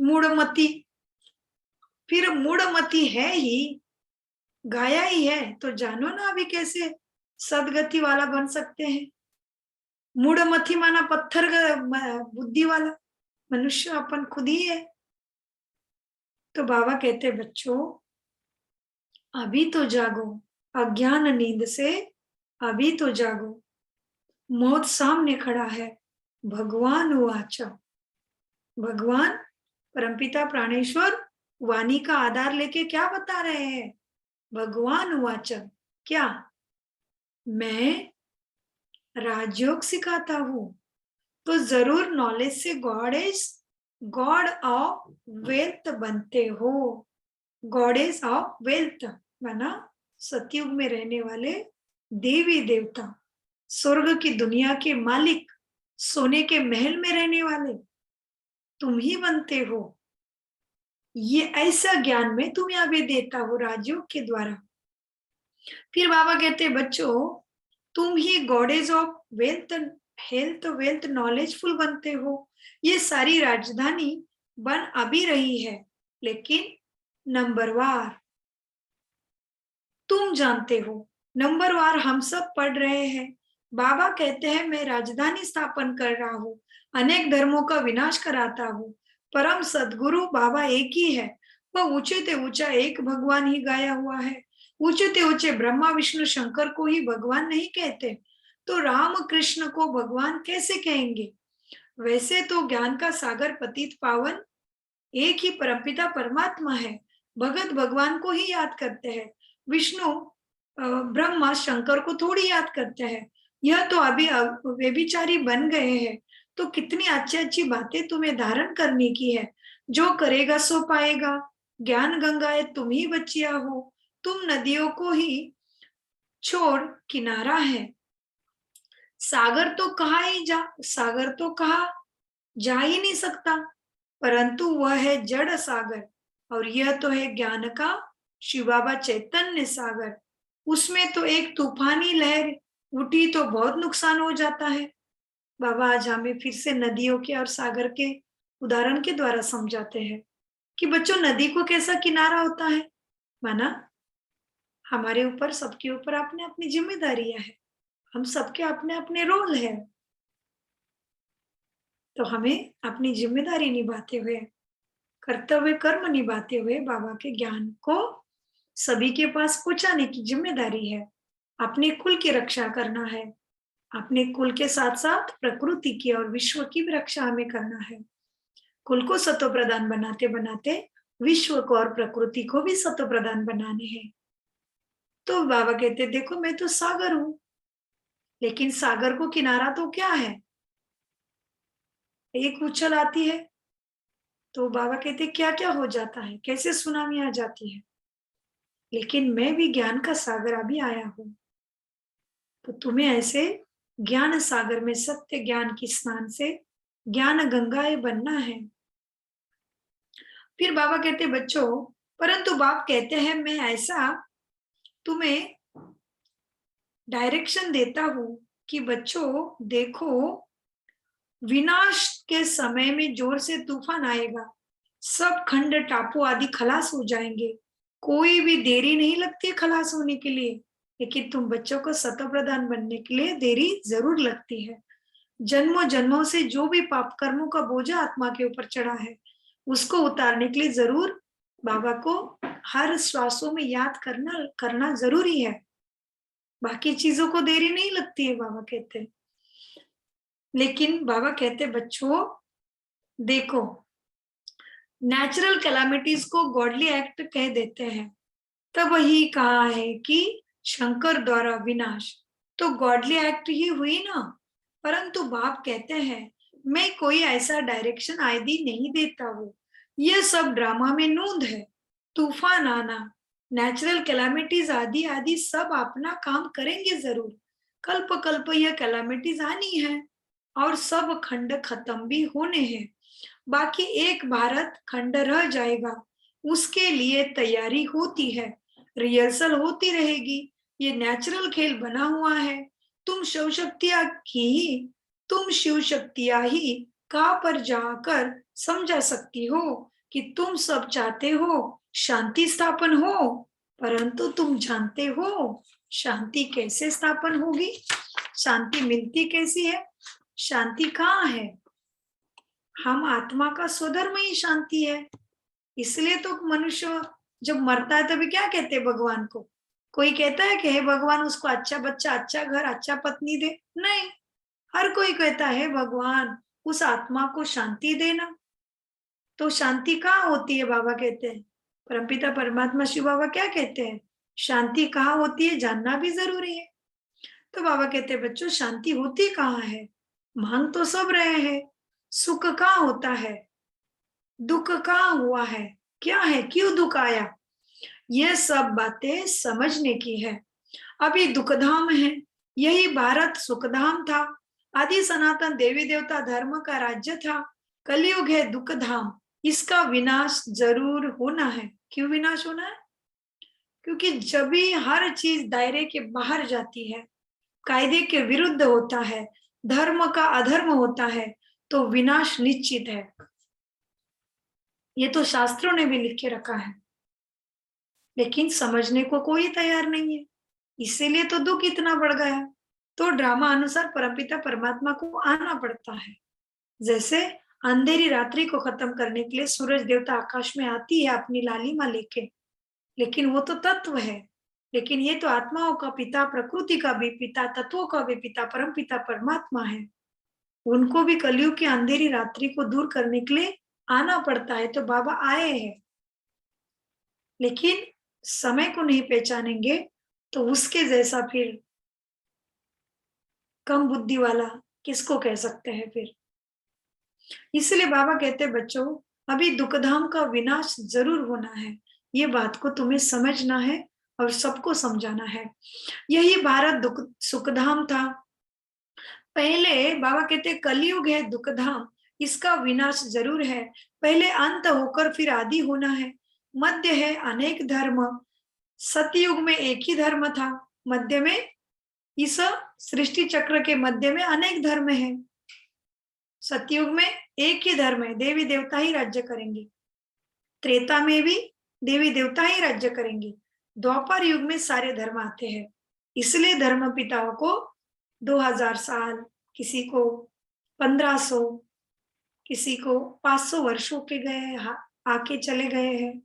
मूढ़मती, फिर मूढ़मती है ही, गाया ही है, तो जानो ना अभी कैसे सदगति वाला बन सकते हैं। मूढ़मती माना पत्थर बुद्धि वाला मनुष्य अपन खुद ही है। तो बाबा कहते बच्चों अभी तो जागो, अज्ञान नींद से अभी तो जागो, मौत सामने खड़ा है। भगवान वाचा, भगवान परमपिता प्राणेश्वर वाणी का आधार लेके क्या बता रहे हैं? भगवान वाचा क्या? मैं राजयोग सिखाता हूं, तो जरूर नॉलेज से गॉड ऑफ वेल्थ बनते हो। गॉडेस ऑफ वेल्थ माना सतयुग में रहने वाले देवी देवता, स्वर्ग की दुनिया के मालिक, सोने के महल में रहने वाले तुम ही बनते हो। ये ऐसा ज्ञान मैं तुम्हें अभी देता हूँ राजयोग के द्वारा। फिर बाबा कहते बच्चों तुम ही goddess of wealth, health, wealth, knowledgeful बनते हो। ये सारी राजधानी बन अभी रही है, लेकिन नंबरवार तुम जानते हो, नंबरवार हम सब पढ़ रहे हैं। बाबा कहते हैं मैं राजधानी स्थापन कर रहा हूँ, अनेक धर्मों का विनाश कराता हूँ। परम सदगुरु बाबा एक ही है, वह ऊंचे ते ऊंचा एक भगवान ही गाया हुआ है। ऊंचे ते ऊंचे ब्रह्मा विष्णु शंकर को ही भगवान नहीं कहते, तो राम कृष्ण को भगवान कैसे कहेंगे? वैसे तो ज्ञान का सागर पतित पावन एक ही परमपिता परमात्मा है। भगत भगवान को ही याद करते हैं। विष्णु ब्रह्मा शंकर को थोड़ी याद करते हैं। यह तो अभी व्यभिचारी बन गए हैं, तो कितनी अच्छी अच्छी बातें तुम्हें धारण करने की है। जो करेगा सो पाएगा। ज्ञान गंगाए तुम ही बचिया हो, तुम नदियों को ही छोड़ किनारा है। सागर तो कहा जा ही नहीं सकता, परंतु वह है जड़ सागर, और यह तो है ज्ञान का शिव बाबा चैतन्य सागर। उसमें तो एक तूफानी लहर उठी तो बहुत नुकसान हो जाता है। बाबा आज हमें फिर से नदियों के और सागर के उदाहरण के द्वारा समझाते हैं कि बच्चों, नदी को कैसा किनारा होता है। माना हमारे ऊपर, सबके ऊपर अपने अपनी जिम्मेदारियां है, हम सबके अपने अपने रोल है। तो हमें अपनी जिम्मेदारी निभाते हुए, कर्तव्य कर्म निभाते हुए बाबा के ज्ञान को सभी के पास पहुंचाने की जिम्मेदारी है। अपने कुल की रक्षा करना है, अपने कुल के साथ साथ प्रकृति की और विश्व की भी रक्षा हमें करना है। कुल को सत्व प्रदान बनाते बनाते विश्व को और प्रकृति को भी सत्व प्रदान बनाने हैं। तो बाबा कहते, देखो मैं तो सागर हूं, लेकिन सागर को किनारा तो क्या है, एक उछल आती है तो बाबा कहते क्या क्या हो जाता है, कैसे सुनामी आ जाती है। लेकिन मैं भी ज्ञान का सागर अभी आया हूं, तो तुम्हें ऐसे ज्ञान सागर में सत्य ज्ञान की स्नान से ज्ञान गंगाए बनना है। फिर बाबा कहते बच्चों, परंतु बाप कहते हैं मैं ऐसा तुम्हें डायरेक्शन देता हूं कि बच्चों देखो, विनाश के समय में जोर से तूफान आएगा, सब खंड टापू आदि खलास हो जाएंगे, कोई भी देरी नहीं लगती खलास होने के लिए। लेकिन तुम बच्चों को सत्व प्रदान बनने के लिए देरी जरूर लगती है। जन्मों जन्मों से जो भी पाप कर्मों का बोझा आत्मा के ऊपर चढ़ा है, उसको उतारने के लिए जरूर बाबा को हर श्वासों में याद करना जरूरी है। बाकी चीजों को देरी नहीं लगती है, बाबा कहते हैं। लेकिन बाबा कहते बच्चों देखो, नेचुरल कैलामिटीज को गॉडली एक्ट कह देते हैं। तब वही कहा है कि शंकर द्वारा विनाश तो गॉडली एक्ट ही हुई ना। परंतु बाप कहते हैं मैं कोई ऐसा डायरेक्शन आदि नहीं देता हूँ, ये सब ड्रामा में नूंद है। तूफान आना, नेचुरल कैलामिटीज आदि आदि सब अपना काम करेंगे जरूर। कल्प कल्प यह कैलामिटीज आनी है और सब खंड खत्म भी होने हैं। बाकी एक भारत खंड रह जाएगा, उसके लिए तैयारी होती है, रिहर्सल होती रहेगी। ये नेचुरल खेल बना हुआ है। तुम शिव शक्तियां ही कहां पर जाकर समझा सकती हो कि तुम सब चाहते हो शांति स्थापन हो, परंतु तुम जानते हो शांति कैसे स्थापन होगी, शांति मिलती कैसी है, शांति कहाँ है। हम आत्मा का स्वधर्म ही शांति है। इसलिए तो मनुष्य जब मरता है तभी क्या कहते हैं भगवान को, कोई कहता है कि हे भगवान उसको अच्छा बच्चा, अच्छा घर, अच्छा पत्नी दे, नहीं। हर कोई कहता है भगवान उस आत्मा को शांति देना। तो शांति कहाँ होती है, बाबा कहते हैं, परमपिता परमात्मा शिव बाबा क्या कहते हैं, शांति कहाँ होती है जानना भी जरूरी है। तो बाबा कहते हैं बच्चों, शांति होती कहाँ है, मांग तो सब रहे हैं। सुख कहाँ होता है, दुख कहाँ हुआ है, क्या है, क्यों दुख आया, ये सब बातें समझने की है। अभी दुखधाम है, यही भारत सुखधाम था। आदि सनातन देवी देवता धर्म का राज्य था। कलयुग है दुखधाम, इसका विनाश जरूर होना है। क्यों विनाश होना है, क्योंकि जब भी हर चीज दायरे के बाहर जाती है, कायदे के विरुद्ध होता है, धर्म का अधर्म होता है, तो विनाश निश्चित है। ये तो शास्त्रों ने भी लिख के रखा है, लेकिन समझने को कोई तैयार नहीं है, इसीलिए तो दुख इतना बढ़ गया। तो ड्रामा अनुसार परमपिता परमात्मा को आना पड़ता है। जैसे अंधेरी रात्रि को खत्म करने के लिए सूरज देवता आकाश में आती है अपनी लालिमा लेके, लेकिन वो तो तत्व है। लेकिन ये तो आत्माओं का पिता, प्रकृति का भी पिता, तत्वों का भी पिता, परमपिता परमात्मा है। उनको भी कलयुग की अंधेरी रात्रि को दूर करने के लिए आना पड़ता है। तो बाबा आए हैं, लेकिन समय को नहीं पहचानेंगे तो उसके जैसा फिर कम बुद्धि वाला किसको कह सकते हैं फिर। इसलिए बाबा कहते हैं बच्चों, अभी दुखधाम का विनाश जरूर होना है, ये बात को तुम्हें समझना है और सबको समझाना है। यही भारत दुख सुखधाम था। पहले बाबा कहते कलयुग है दुखधाम, इसका विनाश जरूर है, पहले अंत होकर फिर आदि होना है। मध्य है अनेक धर्म, सतयुग में एक ही धर्म था, मध्य में इस सृष्टि चक्र के मध्य में अनेक धर्म है। सतयुग में एक ही धर्म है, देवी देवता ही राज्य करेंगे। त्रेता में भी देवी देवता ही राज्य करेंगे। द्वापर युग में सारे धर्म आते हैं। इसलिए धर्म पिताओं को 2000 साल, किसी को 1500, किसी को 500 वर्षों के गए, आके चले गए हैं।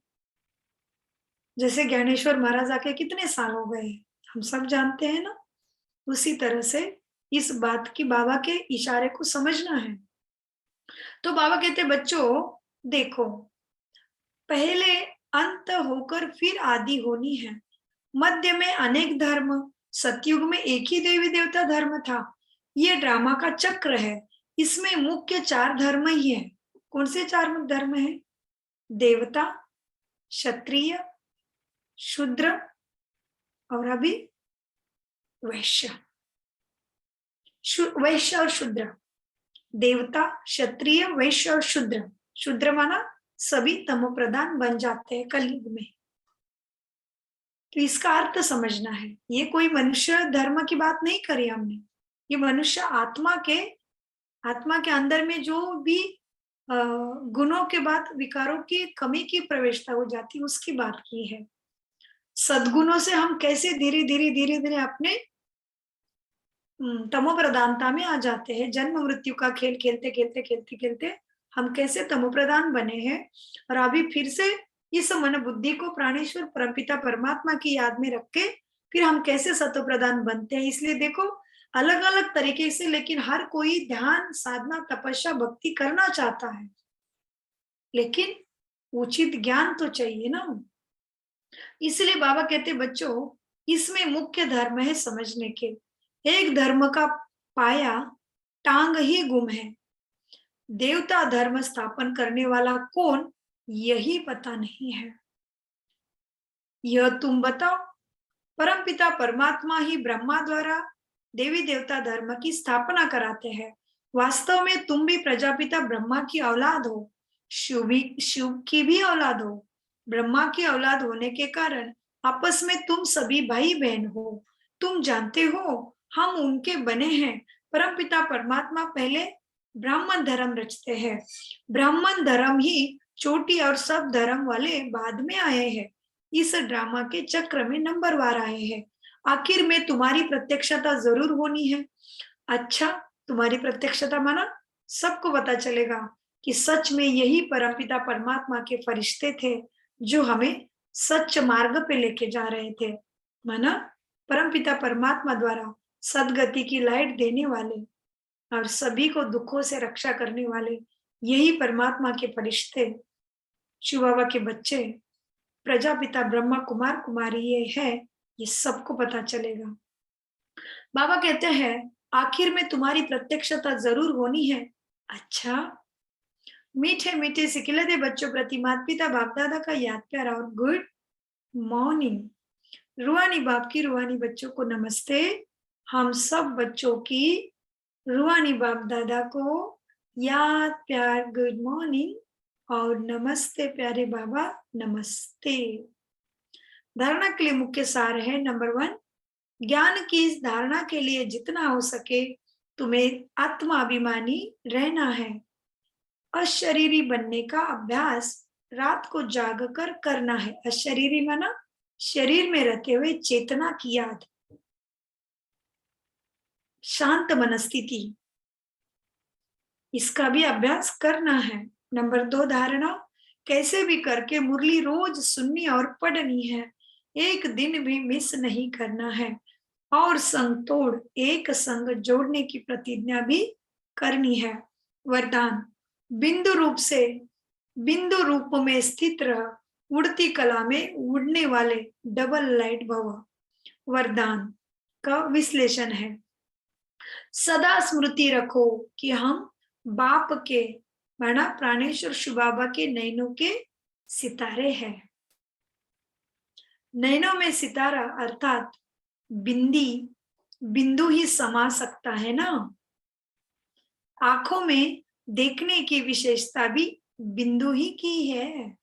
जैसे ज्ञानेश्वर महाराज आके कितने साल हो गए हम सब जानते हैं ना। उसी तरह से इस बात की बाबा के इशारे को समझना है। तो बाबा कहते बच्चों देखो, पहले अंत होकर फिर आदि होनी है, मध्य में अनेक धर्म, सतयुग में एक ही देवी देवता धर्म था। ये ड्रामा का चक्र है, इसमें मुख्य 4 धर्म ही है। कौन से 4 धर्म है? देवता, क्षत्रिय, शूद्र और अभी वैश्य। वैश्य और शूद्र, देवता, क्षत्रिय, वैश्य और शूद्र। शूद्र माना सभी तमो प्रधान बन जाते हैं कलयुग में। तो इसका अर्थ समझना है। ये कोई मनुष्य धर्म की बात नहीं करी हमने, ये मनुष्य आत्मा के अंदर में जो भी गुणों के बाद विकारों की कमी की प्रवेशता हो जाती, उसकी बात की है। सद्गुणों से हम कैसे धीरे धीरे अपने तमो प्रधानता में आ जाते हैं। जन्म मृत्यु का खेल खेलते हम कैसे तमो प्रधान बने हैं, और अभी फिर से इस मन बुद्धि को प्राणेश्वर परमपिता परमात्मा की याद में रख के फिर हम कैसे सतो प्रधान बनते हैं। इसलिए देखो अलग अलग तरीके से, लेकिन हर कोई ध्यान साधना तपस्या भक्ति करना चाहता है, लेकिन उचित ज्ञान तो चाहिए ना। इसलिए बाबा कहते बच्चों, इसमें मुख्य धर्म है समझने के। एक धर्म का पाया टांग ही गुम है, देवता धर्म स्थापन करने वाला कौन यही पता नहीं है। यह तुम बताओ, परमपिता परमात्मा ही ब्रह्मा द्वारा देवी देवता धर्म की स्थापना कराते हैं। वास्तव में तुम भी प्रजापिता ब्रह्मा की औलाद हो, शिव की भी औलाद हो। ब्रह्मा की औलाद होने के कारण आपस में तुम सभी भाई बहन हो। तुम जानते हो हम उनके बने हैं। परमपिता परमात्मा पहले ब्राह्मण धर्म रचते हैं, ब्राह्मण धर्म ही चोटी और सब धर्म वाले बाद में आए हैं। इस ड्रामा के चक्र में नंबरवार आए हैं। आखिर में तुम्हारी प्रत्यक्षता जरूर होनी है। अच्छा, तुम्हारी प्रत्यक्षता माना सबको पता चलेगा कि सच में यही परमपिता परमात्मा के फरिश्ते थे जो हमें सच मार्ग पे लेके जा रहे थे। माना परमपिता परमात्मा द्वारा सदगति की लाइट देने वाले और सभी को दुखों से रक्षा करने वाले यही परमात्मा के फरिश्ते, शिव बाबा के बच्चे, प्रजापिता ब्रह्मा कुमार कुमारी ये है, ये सबको पता चलेगा। बाबा कहते हैं आखिर में तुम्हारी प्रत्यक्षता जरूर होनी है। अच्छा, मीठे मीठे सिखिलते बच्चों प्रति माता पिता बाप दादा का याद प्यार और गुड मॉर्निंग। रूहानी बाप की रूहानी बच्चों को नमस्ते। हम सब बच्चों की रूहानी बाप दादा को याद प्यार गुड मॉर्निंग और नमस्ते प्यारे बाबा नमस्ते। धारणा के लिए मुख्य सार है नंबर 1, ज्ञान की इस धारणा के लिए जितना हो सके तुम्हें आत्माभिमानी रहना है। अशरीरी बनने का अभ्यास रात को जागकर करना है। अशरीरी माना शरीर में रहते हुए चेतना की याद, शांत मनस्थिति, इसका भी अभ्यास करना है। नंबर 2 धारणा, कैसे भी करके मुरली रोज सुननी और पढ़नी है, एक दिन भी मिस नहीं करना है। और संग तोड़ एक संग जोड़ने की प्रतिज्ञा भी करनी है। वरदान, बिंदु रूप में स्थित रह, उड़ती कला में उड़ने वाले डबल लाइट भव। वरदान का विश्लेषण है। सदा स्मृति रखो कि हम बाप के माना प्राणेश्वर शिव बाबा के नैनों के सितारे हैं। नैनों में सितारा अर्थात बिंदु ही समा सकता है ना। आंखों में देखने की विशेषता भी बिंदु ही की है।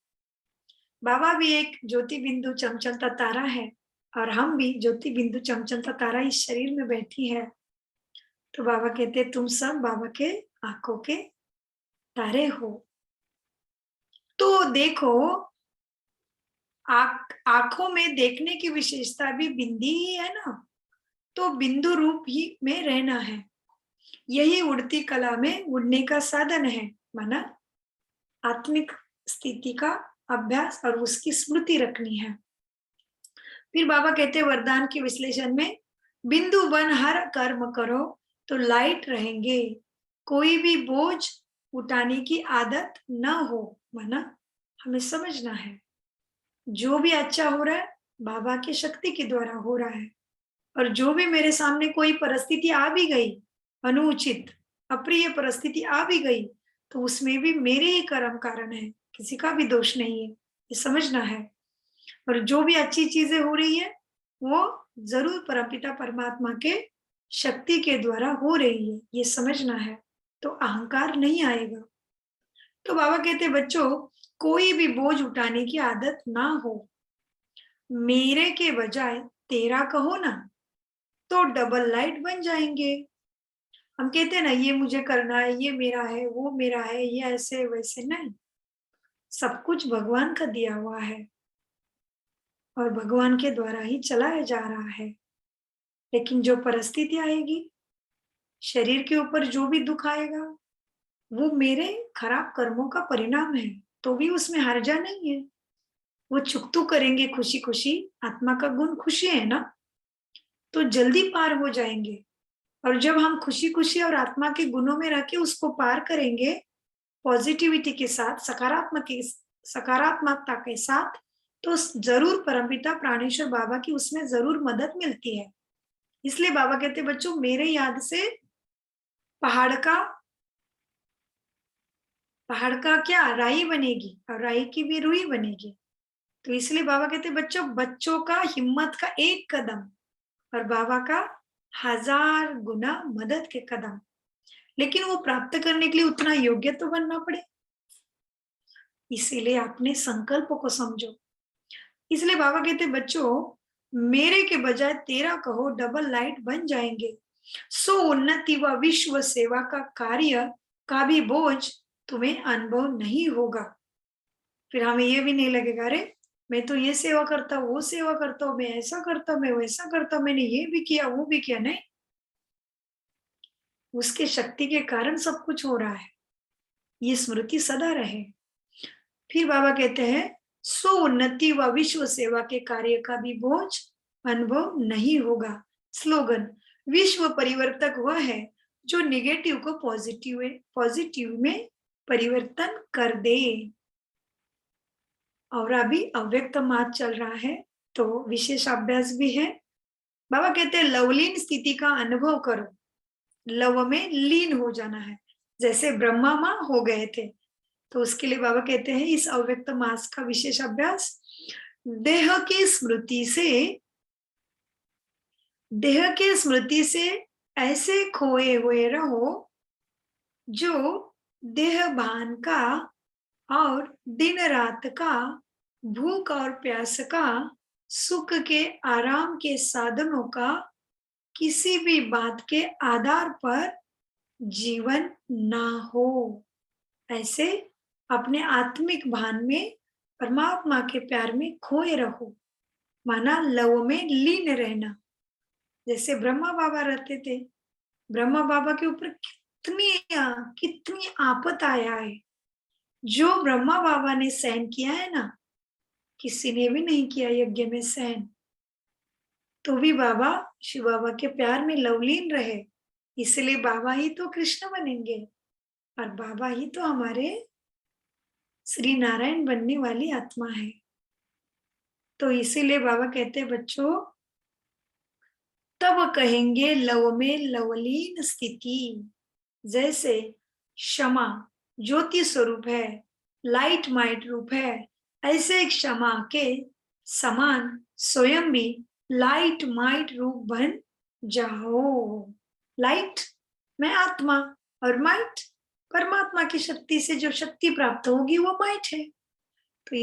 बाबा भी एक ज्योति बिंदु चमचमता तारा है और हम भी ज्योति बिंदु चमचमता तारा इस शरीर में बैठी है। तो बाबा कहते तुम सब बाबा के आंखों के तारे हो। तो देखो आंखों में देखने की विशेषता भी बिंदी ही है ना, तो बिंदु रूप ही में रहना है। यही उड़ती कला में उड़ने का साधन है, माना आत्मिक स्थिति का अभ्यास और उसकी स्मृति रखनी है। फिर बाबा कहते वरदान के विश्लेषण में बिंदु बन हर कर्म करो तो लाइट रहेंगे, कोई भी बोझ उठाने की आदत न हो। माना हमें समझना है जो भी अच्छा हो रहा है बाबा की शक्ति के द्वारा हो रहा है, और जो भी मेरे सामने कोई परिस्थिति आ भी गई, अनुचित अप्रिय परिस्थिति आ भी गई, तो उसमें भी मेरे ही कर्म कारण है, किसी का भी दोष नहीं है, ये समझना है। और जो भी अच्छी चीजें हो रही है वो जरूर परमपिता परमात्मा के शक्ति के द्वारा हो रही है, ये समझना है, तो अहंकार नहीं आएगा। तो बाबा कहते बच्चों कोई भी बोझ उठाने की आदत ना हो, मेरे के बजाय तेरा कहो ना, तो डबल लाइट बन जाएंगे। हम कहते हैं ना ये मुझे करना है, ये मेरा है, वो मेरा है, ये ऐसे वैसे नहीं, सब कुछ भगवान का दिया हुआ है और भगवान के द्वारा ही चलाया जा रहा है। लेकिन जो परिस्थिति आएगी, शरीर के ऊपर जो भी दुख आएगा, वो मेरे खराब कर्मों का परिणाम है, तो भी उसमें हर्जा नहीं है। वो चुकतू करेंगे खुशी खुशी, आत्मा का गुण खुशी है ना, तो जल्दी पार हो जाएंगे। और जब हम खुशी खुशी और आत्मा के गुणों में रह के उसको पार करेंगे पॉजिटिविटी के साथ, सकारात्मकता के साथ, तो जरूर परमपिता प्राणेश्वर बाबा की उसमें जरूर मदद मिलती है। इसलिए बाबा कहते बच्चों मेरे याद से पहाड़ का क्या राई बनेगी और राई की भी रुई बनेगी। तो इसलिए बाबा कहते बच्चों का हिम्मत का एक कदम और बाबा का 1000 गुना मदद के कदम, लेकिन वो प्राप्त करने के लिए उतना योग्य तो बनना पड़े। इसीलिए अपने संकल्प को समझो। इसलिए बाबा कहते बच्चों मेरे के बजाय तेरा कहो, डबल लाइट बन जाएंगे। सो उन्नति व विश्व सेवा का कार्य का भी बोझ तुम्हें अनुभव नहीं होगा। फिर हमें ये भी नहीं लगेगा अरे मैं तो ये सेवा करता हूँ, वो सेवा करता हूँ, मैं ऐसा करता हूँ, मैं वैसा करता हूँ, मैंने ये भी किया वो भी किया। नहीं, उसके शक्ति के कारण सब कुछ हो रहा है, ये स्मृति सदा रहे। फिर बाबा कहते हैं सो उन्नति व विश्व सेवा के कार्य का भी बोझ अनुभव नहीं होगा। स्लोगन विश्व परिवर्तक वह है जो निगेटिव को पॉजिटिव में परिवर्तन कर दे। और अभी अव्यक्त मार्ग चल रहा है तो विशेष अभ्यास भी है। बाबा कहते हैं लवलीन स्थिति का अनुभव करो, लव में लीन हो जाना है, जैसे ब्रह्मा माँ हो गए थे। तो उसके लिए बाबा कहते हैं इस अव्यक्त मास का विशेष अभ्यास देह की स्मृति से ऐसे खोए हुए रहो जो देह भान का और दिन रात का, भूख और प्यास का, सुख के आराम के साधनों का किसी भी बात के आधार पर जीवन ना हो। ऐसे अपने आत्मिक भान में परमात्मा के प्यार में खोए रहो, माना लव में लीन रहना। जैसे ब्रह्मा बाबा रहते थे, ब्रह्मा बाबा के ऊपर कितनी आपत आया है, जो ब्रह्मा बाबा ने सहन किया है ना, किसी ने भी नहीं किया यज्ञ में सहन। तो भी बाबा शिव बाबा के प्यार में लवलीन रहे, इसलिए बाबा ही तो कृष्ण बनेंगे और बाबा ही तो हमारे श्री नारायण बनने वाली आत्मा है। तो इसीलिए बाबा कहते हैं बच्चों तब कहेंगे लव में लवलीन स्थिति। जैसे क्षमा ज्योति स्वरूप है, लाइट माइट रूप है, ऐसे क्षमा के समान स्वयं भी लाइट माइट रूप बन जाओ। लाइट मैं आत्मा, और माइट परमात्मा की शक्ति से जो शक्ति प्राप्त होगी वो माइट है। तो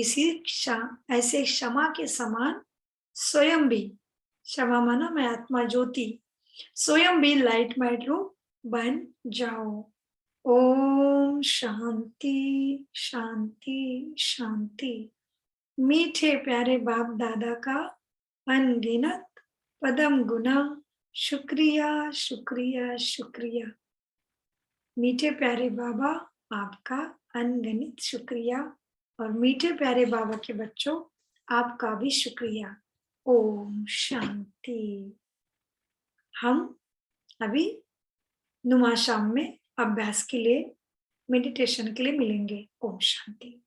ऐसे क्षमा के समान स्वयं भी, क्षमा माना मैं आत्मा ज्योति, स्वयं भी लाइट माइट रूप बन जाओ। ओम शांति शांति शांति। मीठे प्यारे बाप दादा का अनगिनत पदम गुना शुक्रिया शुक्रिया शुक्रिया। मीठे प्यारे बाबा आपका अनगिनत शुक्रिया, और मीठे प्यारे बाबा के बच्चों आपका भी शुक्रिया। ओम शांति। हम अभी नुमा शाम में अभ्यास के लिए, मेडिटेशन के लिए मिलेंगे। ओम शांति।